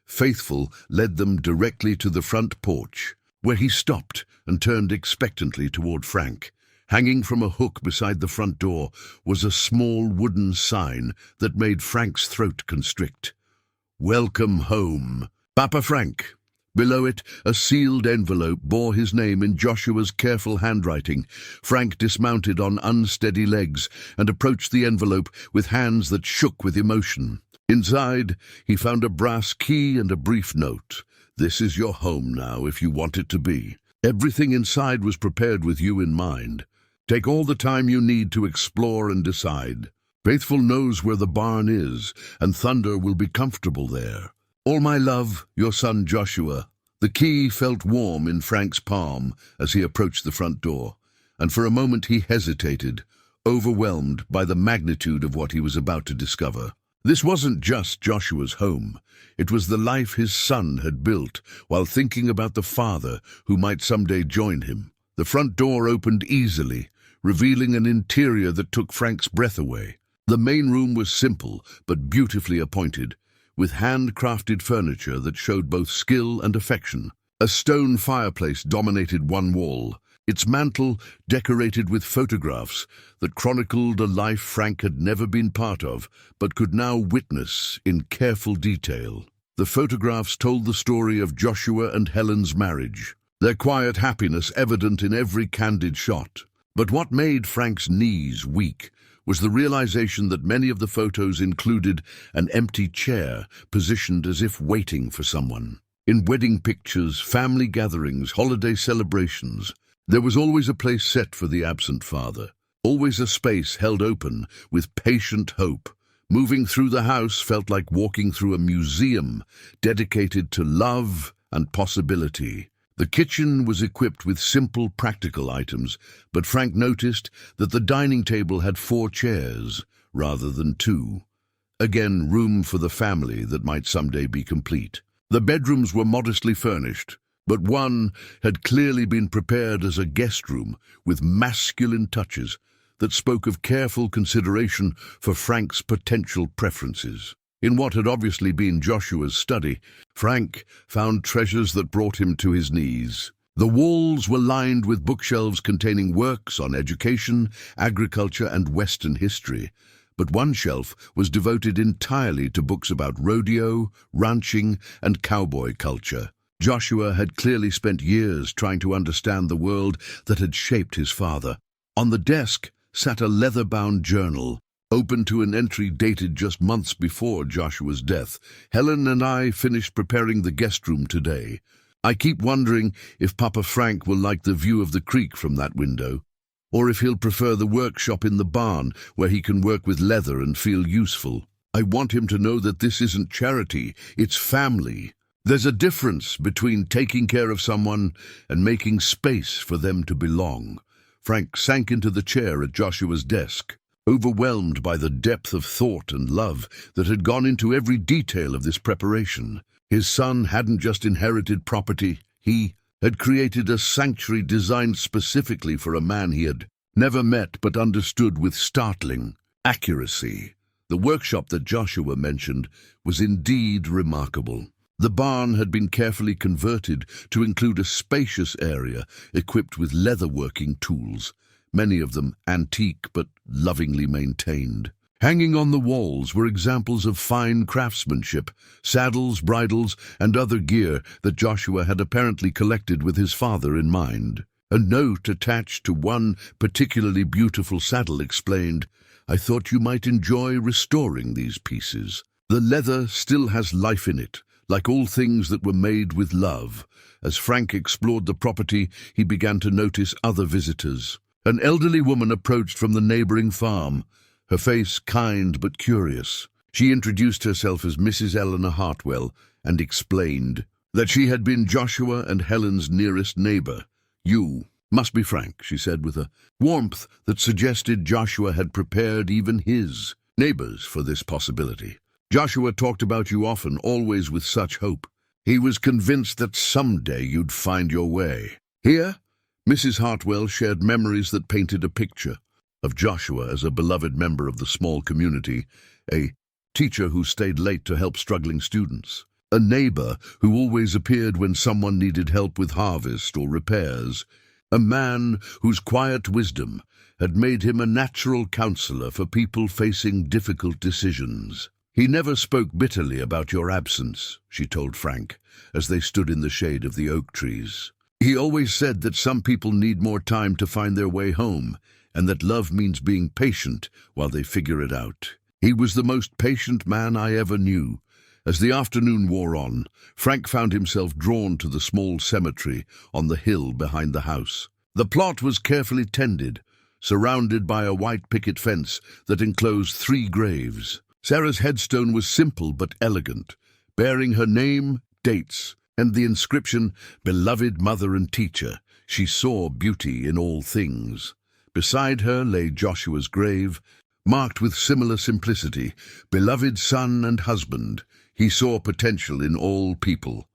Faithful led them directly to the front porch, where he stopped and turned expectantly toward Frank. Hanging from a hook beside the front door was a small wooden sign that made Frank's throat constrict. "Welcome home, Papa Frank." Below it, a sealed envelope bore his name in Joshua's careful handwriting. Frank dismounted on unsteady legs and approached the envelope with hands that shook with emotion. Inside, he found a brass key and a brief note. "This is your home now, if you want it to be. Everything inside was prepared with you in mind. Take all the time you need to explore and decide. Faithful knows where the barn is, and Thunder will be comfortable there. All my love, your son Joshua." The key felt warm in Frank's palm as he approached the front door, and for a moment he hesitated, overwhelmed by the magnitude of what he was about to discover. This wasn't just Joshua's home. It was the life his son had built while thinking about the father who might someday join him. The front door opened easily, revealing an interior that took Frank's breath away. The main room was simple but beautifully appointed, with handcrafted furniture that showed both skill and affection. A stone fireplace dominated one wall, its mantel decorated with photographs that chronicled a life Frank had never been part of, but could now witness in careful detail. The photographs told the story of Joshua and Helen's marriage, their quiet happiness evident in every candid shot. But what made Frank's knees weak was the realization that many of the photos included an empty chair positioned as if waiting for someone. In wedding pictures, family gatherings, holiday celebrations, there was always a place set for the absent father, always a space held open with patient hope. Moving through the house felt like walking through a museum dedicated to love and possibility. The kitchen was equipped with simple, practical items, but Frank noticed that the dining table had 4 chairs rather than 2. Again, room for the family that might someday be complete. The bedrooms were modestly furnished, but one had clearly been prepared as a guest room with masculine touches that spoke of careful consideration for Frank's potential preferences. In what had obviously been Joshua's study, Frank found treasures that brought him to his knees. The walls were lined with bookshelves containing works on education, agriculture, and Western history, but one shelf was devoted entirely to books about rodeo, ranching, and cowboy culture. Joshua had clearly spent years trying to understand the world that had shaped his father. On the desk sat a leather-bound journal, open to an entry dated just months before Joshua's death. "Helen and I finished preparing the guest room today. I keep wondering if Papa Frank will like the view of the creek from that window, or if he'll prefer the workshop in the barn where he can work with leather and feel useful. I want him to know that this isn't charity, it's family. There's a difference between taking care of someone and making space for them to belong." Frank sank into the chair at Joshua's desk, overwhelmed by the depth of thought and love that had gone into every detail of this preparation. His son hadn't just inherited property, he had created a sanctuary designed specifically for a man he had never met but understood with startling accuracy. The workshop that Joshua mentioned was indeed remarkable. The barn had been carefully converted to include a spacious area equipped with leatherworking tools, many of them antique but lovingly maintained. Hanging on the walls were examples of fine craftsmanship, saddles, bridles, and other gear that Joshua had apparently collected with his father in mind. A note attached to one particularly beautiful saddle explained, "I thought you might enjoy restoring these pieces. The leather still has life in it, like all things that were made with love." As Frank explored the property, he began to notice other visitors. An elderly woman approached from the neighboring farm, her face kind but curious. She introduced herself as Mrs. Eleanor Hartwell and explained that she had been Joshua and Helen's nearest neighbor. "You must be Frank," she said with a warmth that suggested Joshua had prepared even his neighbors for this possibility. "Joshua talked about you often, always with such hope. He was convinced that someday you'd find your way." Here, Mrs. Hartwell shared memories that painted a picture of Joshua as a beloved member of the small community, a teacher who stayed late to help struggling students, a neighbor who always appeared when someone needed help with harvest or repairs, a man whose quiet wisdom had made him a natural counselor for people facing difficult decisions. "He never spoke bitterly about your absence," she told Frank, as they stood in the shade of the oak trees. "He always said that some people need more time to find their way home, and that love means being patient while they figure it out. He was the most patient man I ever knew." As the afternoon wore on, Frank found himself drawn to the small cemetery on the hill behind the house. The plot was carefully tended, surrounded by a white picket fence that enclosed 3 graves. Sarah's headstone was simple but elegant, bearing her name, dates, and the inscription, "Beloved Mother and Teacher, she saw beauty in all things." Beside her lay Joshua's grave, marked with similar simplicity, "Beloved Son and Husband, he saw potential in all people."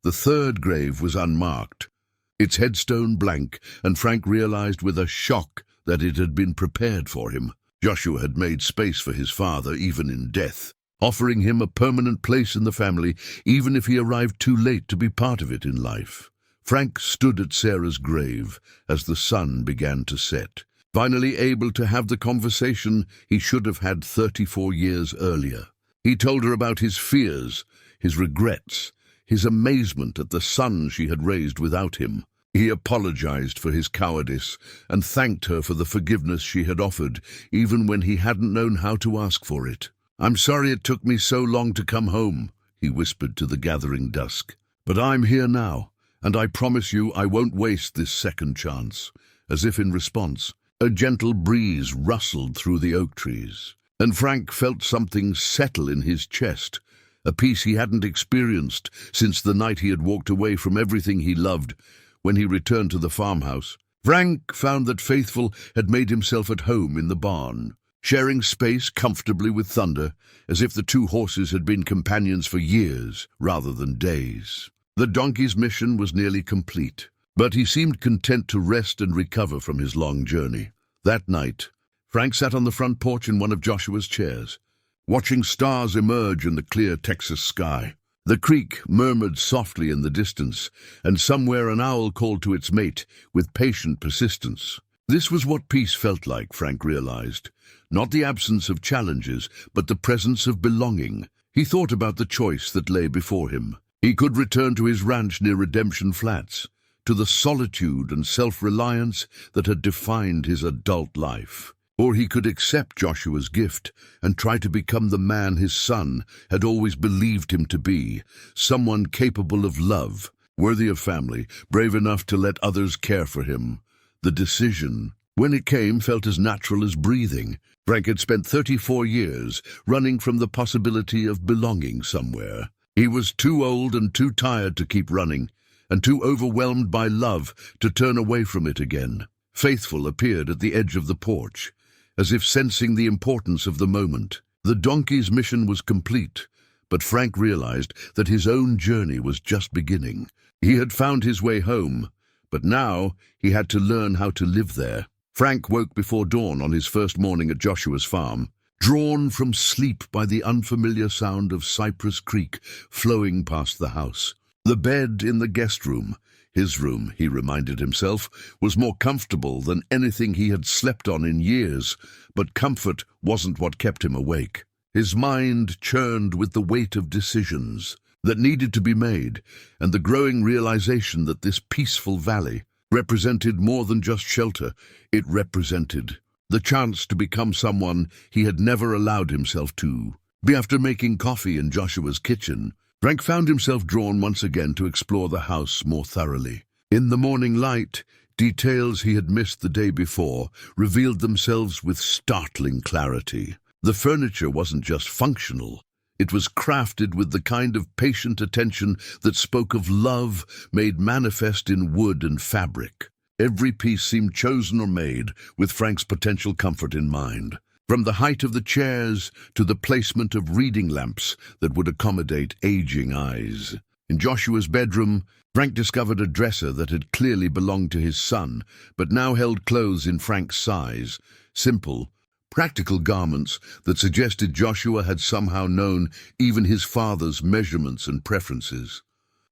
The 3rd grave was unmarked, its headstone blank, and Frank realized with a shock that it had been prepared for him. Joshua had made space for his father even in death, offering him a permanent place in the family even if he arrived too late to be part of it in life. Frank stood at Sarah's grave as the sun began to set, finally able to have the conversation he should have had 34 years earlier. He told her about his fears, his regrets, his amazement at the son she had raised without him. He apologized for his cowardice and thanked her for the forgiveness she had offered, even when he hadn't known how to ask for it. "I'm sorry it took me so long to come home," he whispered to the gathering dusk. "But I'm here now, and I promise you I won't waste this second chance." As if in response, a gentle breeze rustled through the oak trees, and Frank felt something settle in his chest, a peace he hadn't experienced since the night he had walked away from everything he loved. When he returned to the farmhouse, Frank found that Faithful had made himself at home in the barn. sharing space comfortably with Thunder, as if the two horses had been companions for years rather than days. The donkey's mission was nearly complete, but he seemed content to rest and recover from his long journey. That night, Frank sat on the front porch in one of Joshua's chairs, watching stars emerge in the clear Texas sky. The creek murmured softly in the distance, and somewhere an owl called to its mate with patient persistence. This was what peace felt like, Frank realized. Not the absence of challenges, but the presence of belonging. He thought about the choice that lay before him. He could return to his ranch near Redemption Flats, to the solitude and self-reliance that had defined his adult life. Or he could accept Joshua's gift and try to become the man his son had always believed him to be, someone capable of love, worthy of family, brave enough to let others care for him. The decision, when it came, felt as natural as breathing. Frank had spent 34 years running from the possibility of belonging somewhere. He was too old and too tired to keep running, and too overwhelmed by love to turn away from it again. Faithful appeared at the edge of the porch, as if sensing the importance of the moment. The donkey's mission was complete, but Frank realized that his own journey was just beginning. He had found his way home, but now he had to learn how to live there. Frank woke before dawn on his first morning at Joshua's farm, drawn from sleep by the unfamiliar sound of Cypress Creek flowing past the house. The bed in the guest room, his room, he reminded himself, was more comfortable than anything he had slept on in years, but comfort wasn't what kept him awake. His mind churned with the weight of decisions that needed to be made, and the growing realization that this peaceful valley represented more than just shelter. It represented the chance to become someone he had never allowed himself to be. After making coffee in Joshua's kitchen, Frank found himself drawn once again to explore the house more thoroughly. In the morning light, details he had missed the day before revealed themselves with startling clarity. The furniture wasn't just functional. It was crafted with the kind of patient attention that spoke of love made manifest in wood and fabric. Every piece seemed chosen or made with Frank's potential comfort in mind. From the height of the chairs to the placement of reading lamps that would accommodate aging eyes. In Joshua's bedroom, Frank discovered a dresser that had clearly belonged to his son, but now held clothes in Frank's size. Simple, practical garments that suggested Joshua had somehow known even his father's measurements and preferences.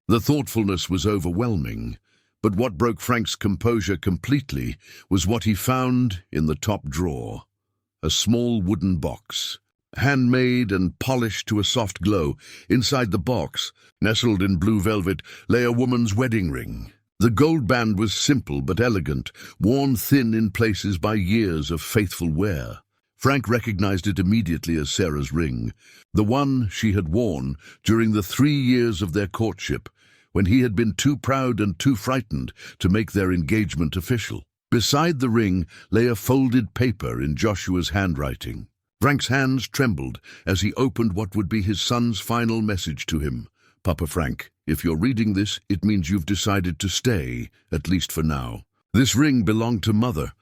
The thoughtfulness was overwhelming, but what broke Frank's composure completely was what he found in the top drawer. A small wooden box, handmade and polished to a soft glow. Inside the box, nestled in blue velvet, lay a woman's wedding ring. The gold band was simple but elegant, worn thin in places by years of faithful wear. Frank recognized it immediately as Sarah's ring, the one she had worn during the 3 years of their courtship, when he had been too proud and too frightened to make their engagement official. Beside the ring lay a folded paper in Joshua's handwriting. Frank's hands trembled as he opened what would be his son's final message to him. Papa Frank, if you're reading this, it means you've decided to stay, at least for now. This ring belonged to Mother,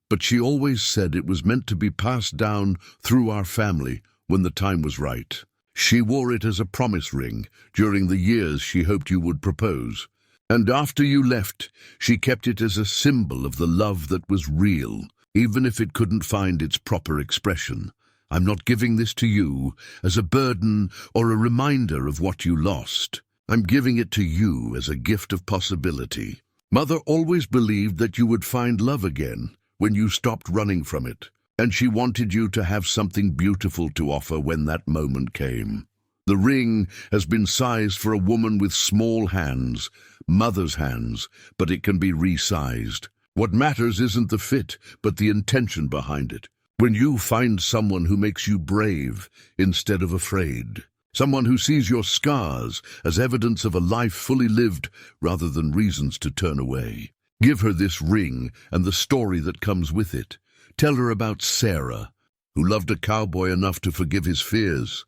but she always said it was meant to be passed down through our family when the time was right. She wore it as a promise ring during the years she hoped you would propose. And after you left, she kept it as a symbol of the love that was real, even if it couldn't find its proper expression. I'm not giving this to you as a burden or a reminder of what you lost. I'm giving it to you as a gift of possibility. Mother always believed that you would find love again when you stopped running from it, and she wanted you to have something beautiful to offer when that moment came. The ring has been sized for a woman with small hands, Mother's hands, but it can be resized. What matters isn't the fit, but the intention behind it. When you find someone who makes you brave instead of afraid, someone who sees your scars as evidence of a life fully lived rather than reasons to turn away, give her this ring and the story that comes with it. Tell her about Sarah, who loved a cowboy enough to forgive his fears.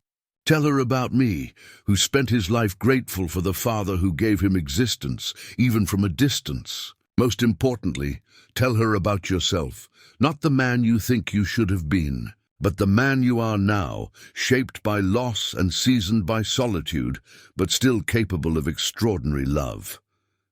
Tell her about me, who spent his life grateful for the father who gave him existence, even from a distance. Most importantly, tell her about yourself, not the man you think you should have been, but the man you are now, shaped by loss and seasoned by solitude, but still capable of extraordinary love.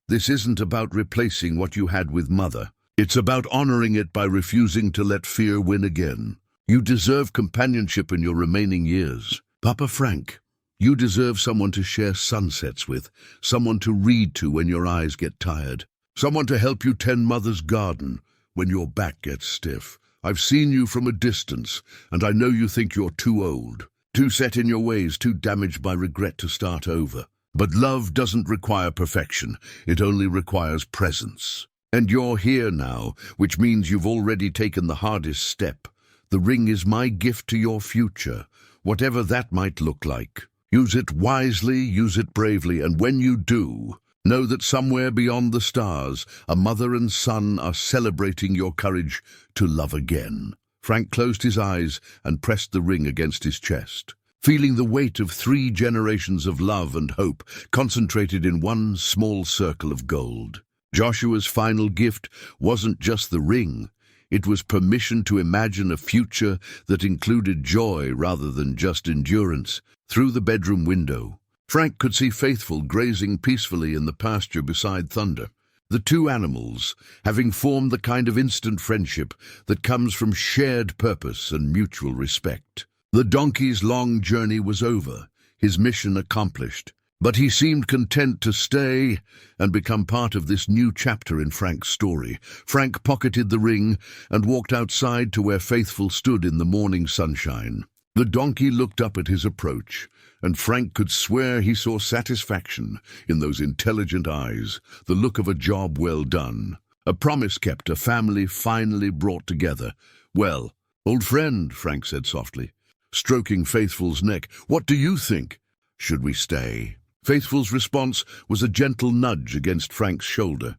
This isn't about replacing what you had with Mother. It's about honoring it by refusing to let fear win again. You deserve companionship in your remaining years. Papa Frank, you deserve someone to share sunsets with, someone to read to when your eyes get tired, someone to help you tend Mother's garden when your back gets stiff. I've seen you from a distance, and I know you think you're too old, too set in your ways, too damaged by regret to start over. But love doesn't require perfection, it only requires presence. And you're here now, which means you've already taken the hardest step. The ring is my gift to your future, whatever that might look like. Use it wisely, use it bravely, and when you do, know that somewhere beyond the stars, a mother and son are celebrating your courage to love again. Frank closed his eyes and pressed the ring against his chest, feeling the weight of 3 generations of love and hope concentrated in one small circle of gold. Joshua's final gift wasn't just the ring. It was permission to imagine a future that included joy rather than just endurance. Through the bedroom window, Frank could see Faithful grazing peacefully in the pasture beside Thunder. The 2 animals, having formed the kind of instant friendship that comes from shared purpose and mutual respect. The donkey's long journey was over, his mission accomplished, but he seemed content to stay and become part of this new chapter in Frank's story. Frank pocketed the ring and walked outside to where Faithful stood in the morning sunshine. The donkey looked up at his approach, and Frank could swear he saw satisfaction in those intelligent eyes, the look of a job well done. A promise kept, a family finally brought together. "Well, old friend," Frank said softly, stroking Faithful's neck, "what do you think? Should we stay?" Faithful's response was a gentle nudge against Frank's shoulder,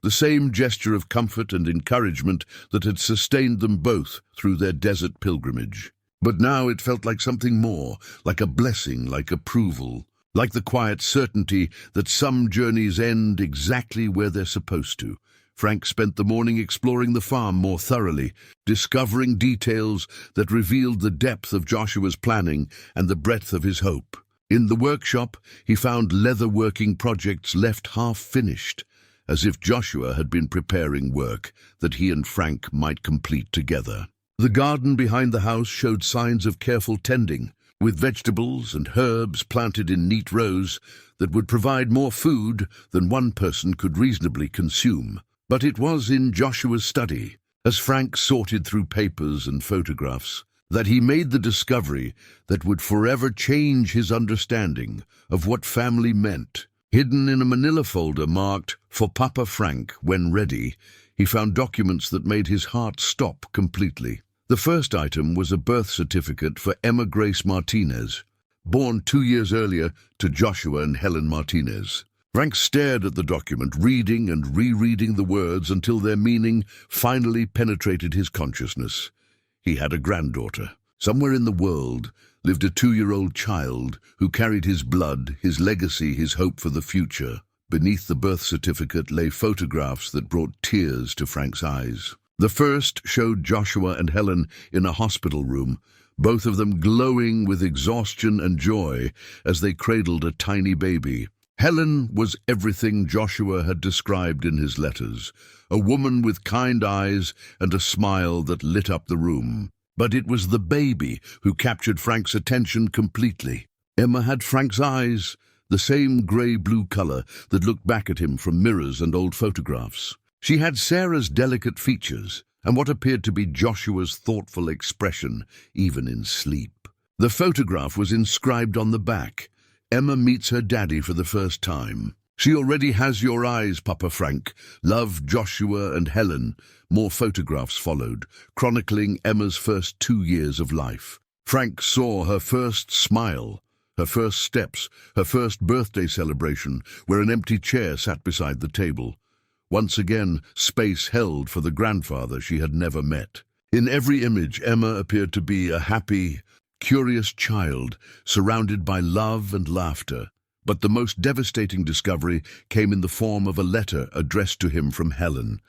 the same gesture of comfort and encouragement that had sustained them both through their desert pilgrimage. But now it felt like something more, like a blessing, like approval, like the quiet certainty that some journeys end exactly where they're supposed to. Frank spent the morning exploring the farm more thoroughly, discovering details that revealed the depth of Joshua's planning and the breadth of his hope. In the workshop, he found leather-working projects left half-finished, as if Joshua had been preparing work that he and Frank might complete together. The garden behind the house showed signs of careful tending, with vegetables and herbs planted in neat rows that would provide more food than one person could reasonably consume. But it was in Joshua's study, as Frank sorted through papers and photographs, that he made the discovery that would forever change his understanding of what family meant. Hidden in a manila folder marked, "For Papa Frank, when ready," he found documents that made his heart stop completely. The first item was a birth certificate for Emma Grace Martinez, born 2 years earlier to Joshua and Helen Martinez. Frank stared at the document, reading and rereading the words until their meaning finally penetrated his consciousness. He had a granddaughter. Somewhere in the world lived a 2-year-old child who carried his blood, his legacy, his hope for the future. Beneath the birth certificate lay photographs that brought tears to Frank's eyes. The first showed Joshua and Helen in a hospital room, both of them glowing with exhaustion and joy as they cradled a tiny baby. Helen was everything Joshua had described in his letters, a woman with kind eyes and a smile that lit up the room. But it was the baby who captured Frank's attention completely. Emma had Frank's eyes, the same grey-blue color that looked back at him from mirrors and old photographs. She had Sarah's delicate features and what appeared to be Joshua's thoughtful expression, even in sleep. The photograph was inscribed on the back, "Emma meets her daddy for the first time. She already has your eyes, Papa Frank. Love, Joshua and Helen." More photographs followed, chronicling Emma's first 2 years of life. Frank saw her first smile, her first steps, her first birthday celebration, where an empty chair sat beside the table. Once again, space held for the grandfather she had never met. In every image, Emma appeared to be a happy, curious child, surrounded by love and laughter. But the most devastating discovery came in the form of a letter addressed to him from Helen.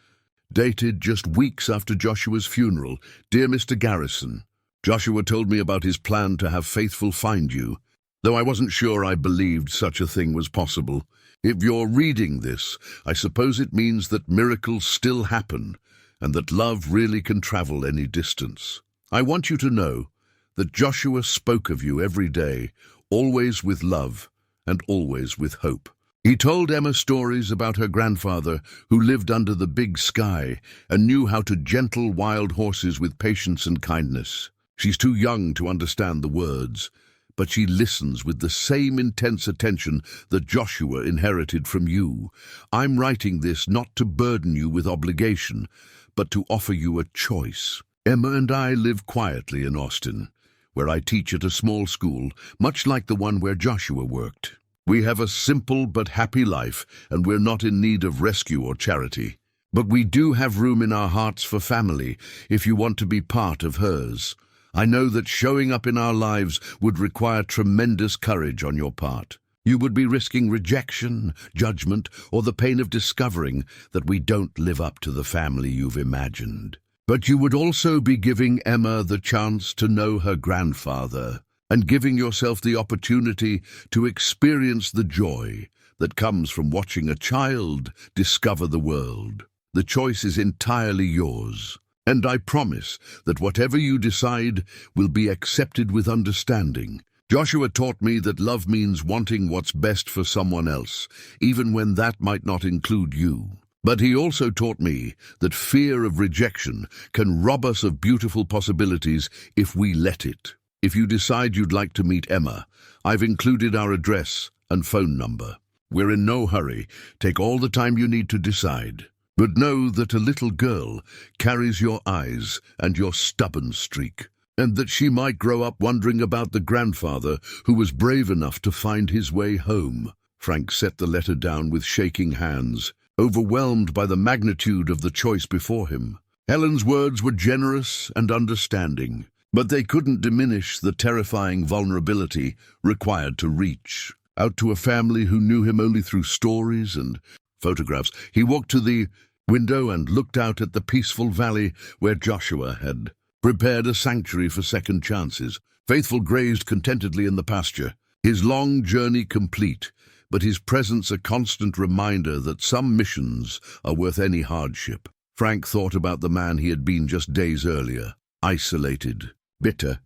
Dated just weeks after Joshua's funeral, "Dear Mr. Garrison, Joshua told me about his plan to have Faithful find you, though I wasn't sure I believed such a thing was possible. If you're reading this, I suppose it means that miracles still happen, and that love really can travel any distance. I want you to know that Joshua spoke of you every day, always with love and always with hope. He told Emma stories about her grandfather who lived under the big sky and knew how to gentle wild horses with patience and kindness. She's too young to understand the words, but she listens with the same intense attention that Joshua inherited from you. I'm writing this not to burden you with obligation, but to offer you a choice. Emma and I live quietly in Austin, where I teach at a small school, much like the one where Joshua worked. We have a simple but happy life, and we're not in need of rescue or charity. But we do have room in our hearts for family, if you want to be part of hers. I know that showing up in our lives would require tremendous courage on your part. You would be risking rejection, judgment, or the pain of discovering that we don't live up to the family you've imagined. But you would also be giving Emma the chance to know her grandfather, and giving yourself the opportunity to experience the joy that comes from watching a child discover the world. The choice is entirely yours, and I promise that whatever you decide will be accepted with understanding. Joshua taught me that love means wanting what's best for someone else, even when that might not include you. But he also taught me that fear of rejection can rob us of beautiful possibilities if we let it. If you decide you'd like to meet Emma, I've included our address and phone number. We're in no hurry. Take all the time you need to decide. But know that a little girl carries your eyes and your stubborn streak, and that she might grow up wondering about the grandfather who was brave enough to find his way home. Frank set the letter down with shaking hands, overwhelmed by the magnitude of the choice before him. Helen's words were generous and understanding, but they couldn't diminish the terrifying vulnerability required to reach out to a family who knew him only through stories and photographs. He walked to the window and looked out at the peaceful valley where Joshua had prepared a sanctuary for second chances. Faithful grazed contentedly in the pasture, his long journey complete, but his presence a constant reminder that some missions are worth any hardship. Frank thought about the man he had been just days earlier, isolated, bitter,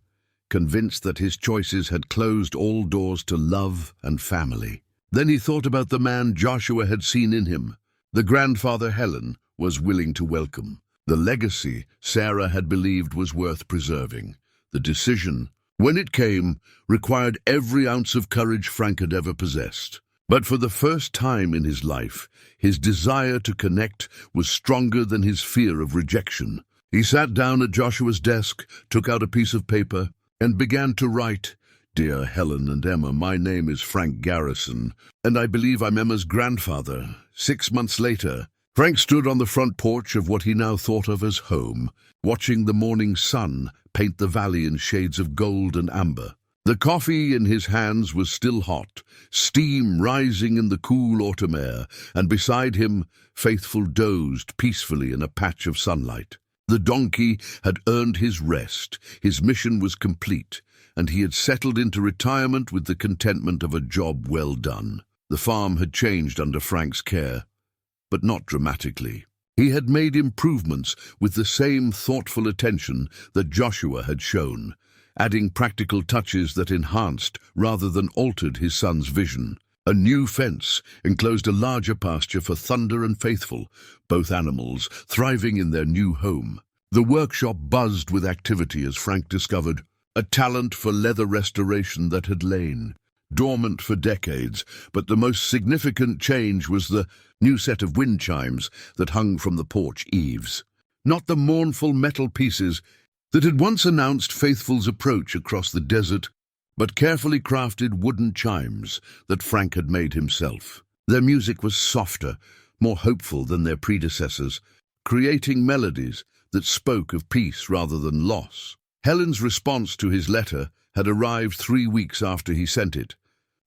convinced that his choices had closed all doors to love and family. Then he thought about the man Joshua had seen in him, the grandfather Helen was willing to welcome, the legacy Sarah had believed was worth preserving. The decision, when it came, required every ounce of courage Frank had ever possessed. But for the first time in his life, his desire to connect was stronger than his fear of rejection. He sat down at Joshua's desk, took out a piece of paper, and began to write, "Dear Helen and Emma, my name is Frank Garrison, and I believe I'm Emma's grandfather." 6 months later, Frank stood on the front porch of what he now thought of as home, watching the morning sun paint the valley in shades of gold and amber. The coffee in his hands was still hot, steam rising in the cool autumn air, and beside him, Faithful dozed peacefully in a patch of sunlight. The donkey had earned his rest, his mission was complete, and he had settled into retirement with the contentment of a job well done. The farm had changed under Frank's care, but not dramatically. He had made improvements with the same thoughtful attention that Joshua had shown, adding practical touches that enhanced rather than altered his son's vision. A new fence enclosed a larger pasture for Thunder and Faithful, both animals thriving in their new home. The workshop buzzed with activity as Frank discovered a talent for leather restoration that had lain dormant for decades, but the most significant change was the new set of wind chimes that hung from the porch eaves. Not the mournful metal pieces that had once announced Faithful's approach across the desert, but carefully crafted wooden chimes that Frank had made himself. Their music was softer, more hopeful than their predecessors, creating melodies that spoke of peace rather than loss. Helen's response to his letter had arrived 3 weeks after he sent it,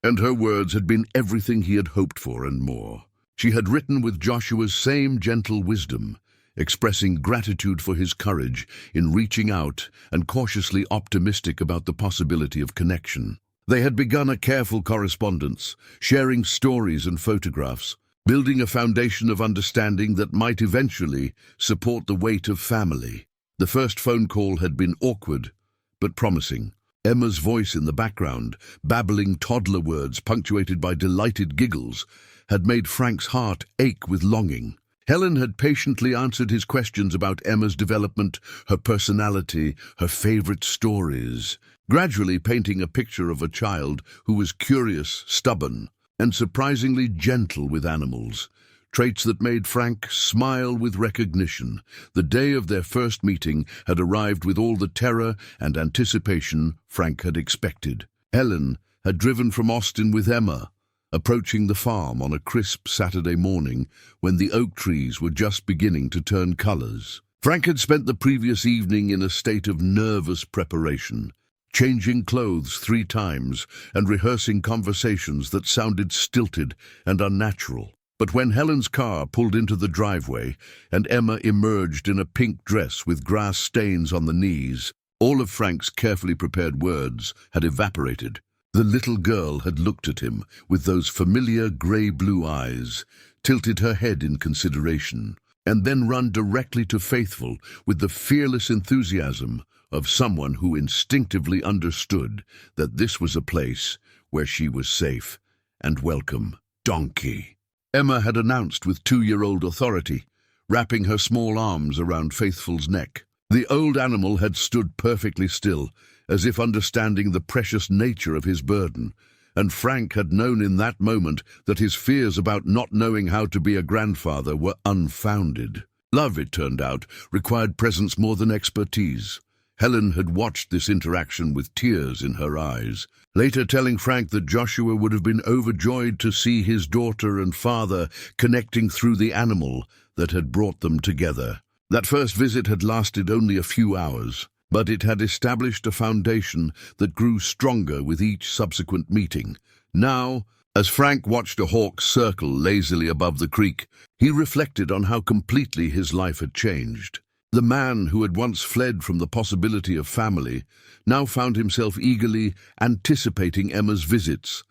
and her words had been everything he had hoped for and more. She had written with Joshua's same gentle wisdom, expressing gratitude for his courage in reaching out and cautiously optimistic about the possibility of connection. They had begun a careful correspondence, sharing stories and photographs, building a foundation of understanding that might eventually support the weight of family. The first phone call had been awkward, but promising. Emma's voice in the background, babbling toddler words punctuated by delighted giggles, had made Frank's heart ache with longing. Helen had patiently answered his questions about Emma's development, her personality, her favorite stories, gradually painting a picture of a child who was curious, stubborn, and surprisingly gentle with animals, traits that made Frank smile with recognition. The day of their first meeting had arrived with all the terror and anticipation Frank had expected. Helen had driven from Austin with Emma, approaching the farm on a crisp Saturday morning when the oak trees were just beginning to turn colors. Frank had spent the previous evening in a state of nervous preparation, changing clothes 3 times and rehearsing conversations that sounded stilted and unnatural. But when Helen's car pulled into the driveway and Emma emerged in a pink dress with grass stains on the knees, all of Frank's carefully prepared words had evaporated. The little girl had looked at him with those familiar grey-blue eyes, tilted her head in consideration, and then run directly to Faithful with the fearless enthusiasm of someone who instinctively understood that this was a place where she was safe and welcome. Donkey, Emma had announced with 2-year-old authority, wrapping her small arms around Faithful's neck. The old animal had stood perfectly still, as if understanding the precious nature of his burden, and Frank had known in that moment that his fears about not knowing how to be a grandfather were unfounded. Love, it turned out, required presence more than expertise. Helen had watched this interaction with tears in her eyes, later telling Frank that Joshua would have been overjoyed to see his daughter and father connecting through the animal that had brought them together. That first visit had lasted only a few hours, but it had established a foundation that grew stronger with each subsequent meeting. Now, as Frank watched a hawk circle lazily above the creek, he reflected on how completely his life had changed. The man who had once fled from the possibility of family now found himself eagerly anticipating Emma's visits,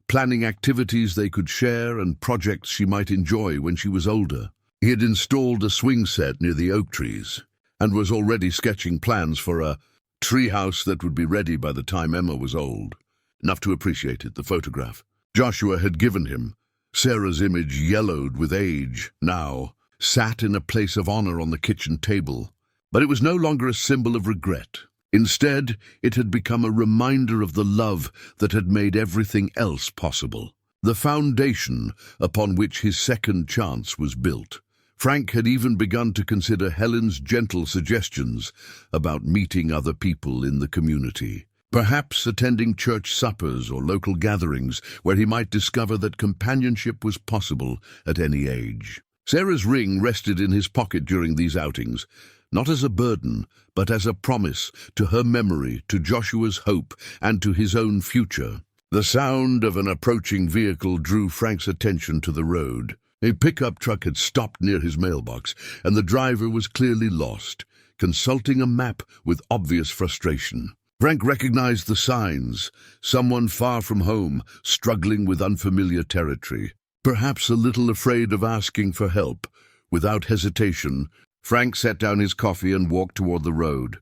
planning activities they could share and projects she might enjoy when she was older. He had installed a swing set near the oak trees and was already sketching plans for a treehouse that would be ready by the time Emma was old, enough to appreciate it, the photograph Joshua had given him. Sarah's image, yellowed with age, now sat in a place of honor on the kitchen table, but it was no longer a symbol of regret. Instead, it had become a reminder of the love that had made everything else possible, the foundation upon which his second chance was built. Frank had even begun to consider Helen's gentle suggestions about meeting other people in the community, perhaps attending church suppers or local gatherings where he might discover that companionship was possible at any age. Sarah's ring rested in his pocket during these outings, not as a burden, but as a promise to her memory, to Joshua's hope, and to his own future. The sound of an approaching vehicle drew Frank's attention to the road. A pickup truck had stopped near his mailbox, and the driver was clearly lost, consulting a map with obvious frustration. Frank recognized the signs, someone far from home, struggling with unfamiliar territory. Perhaps a little afraid of asking for help. Without hesitation, Frank set down his coffee and walked toward the road,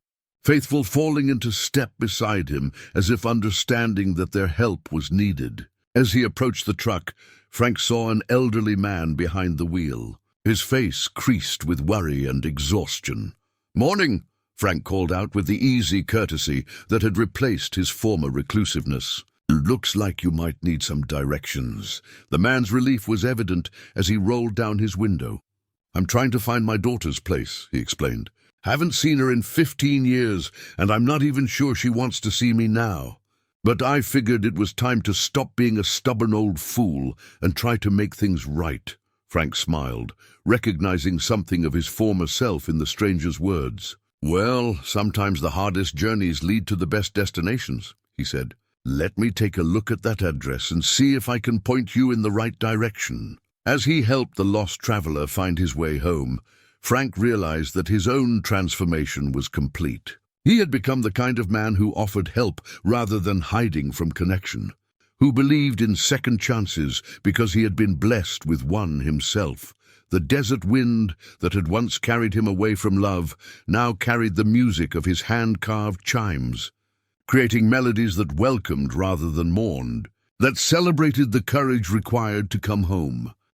Faithful falling into step beside him as if understanding that their help was needed. As he approached the truck, Frank saw an elderly man behind the wheel, his face creased with worry and exhaustion. "Morning," Frank called out with the easy courtesy that had replaced his former reclusiveness. "Looks like you might need some directions." The man's relief was evident as he rolled down his window. "I'm trying to find my daughter's place," he explained. "Haven't seen her in 15 years, and I'm not even sure she wants to see me now. But I figured it was time to stop being a stubborn old fool and try to make things right." Frank smiled, recognizing something of his former self in the stranger's words. "Well, sometimes the hardest journeys lead to the best destinations," he said. "Let me take a look at that address and see if I can point you in the right direction." As he helped the lost traveler find his way home, Frank realized that his own transformation was complete. He had become the kind of man who offered help rather than hiding from connection, who believed in second chances because he had been blessed with one himself. The desert wind that had once carried him away from love now carried the music of his hand-carved chimes, creating melodies that welcomed rather than mourned, that celebrated the courage required to come home.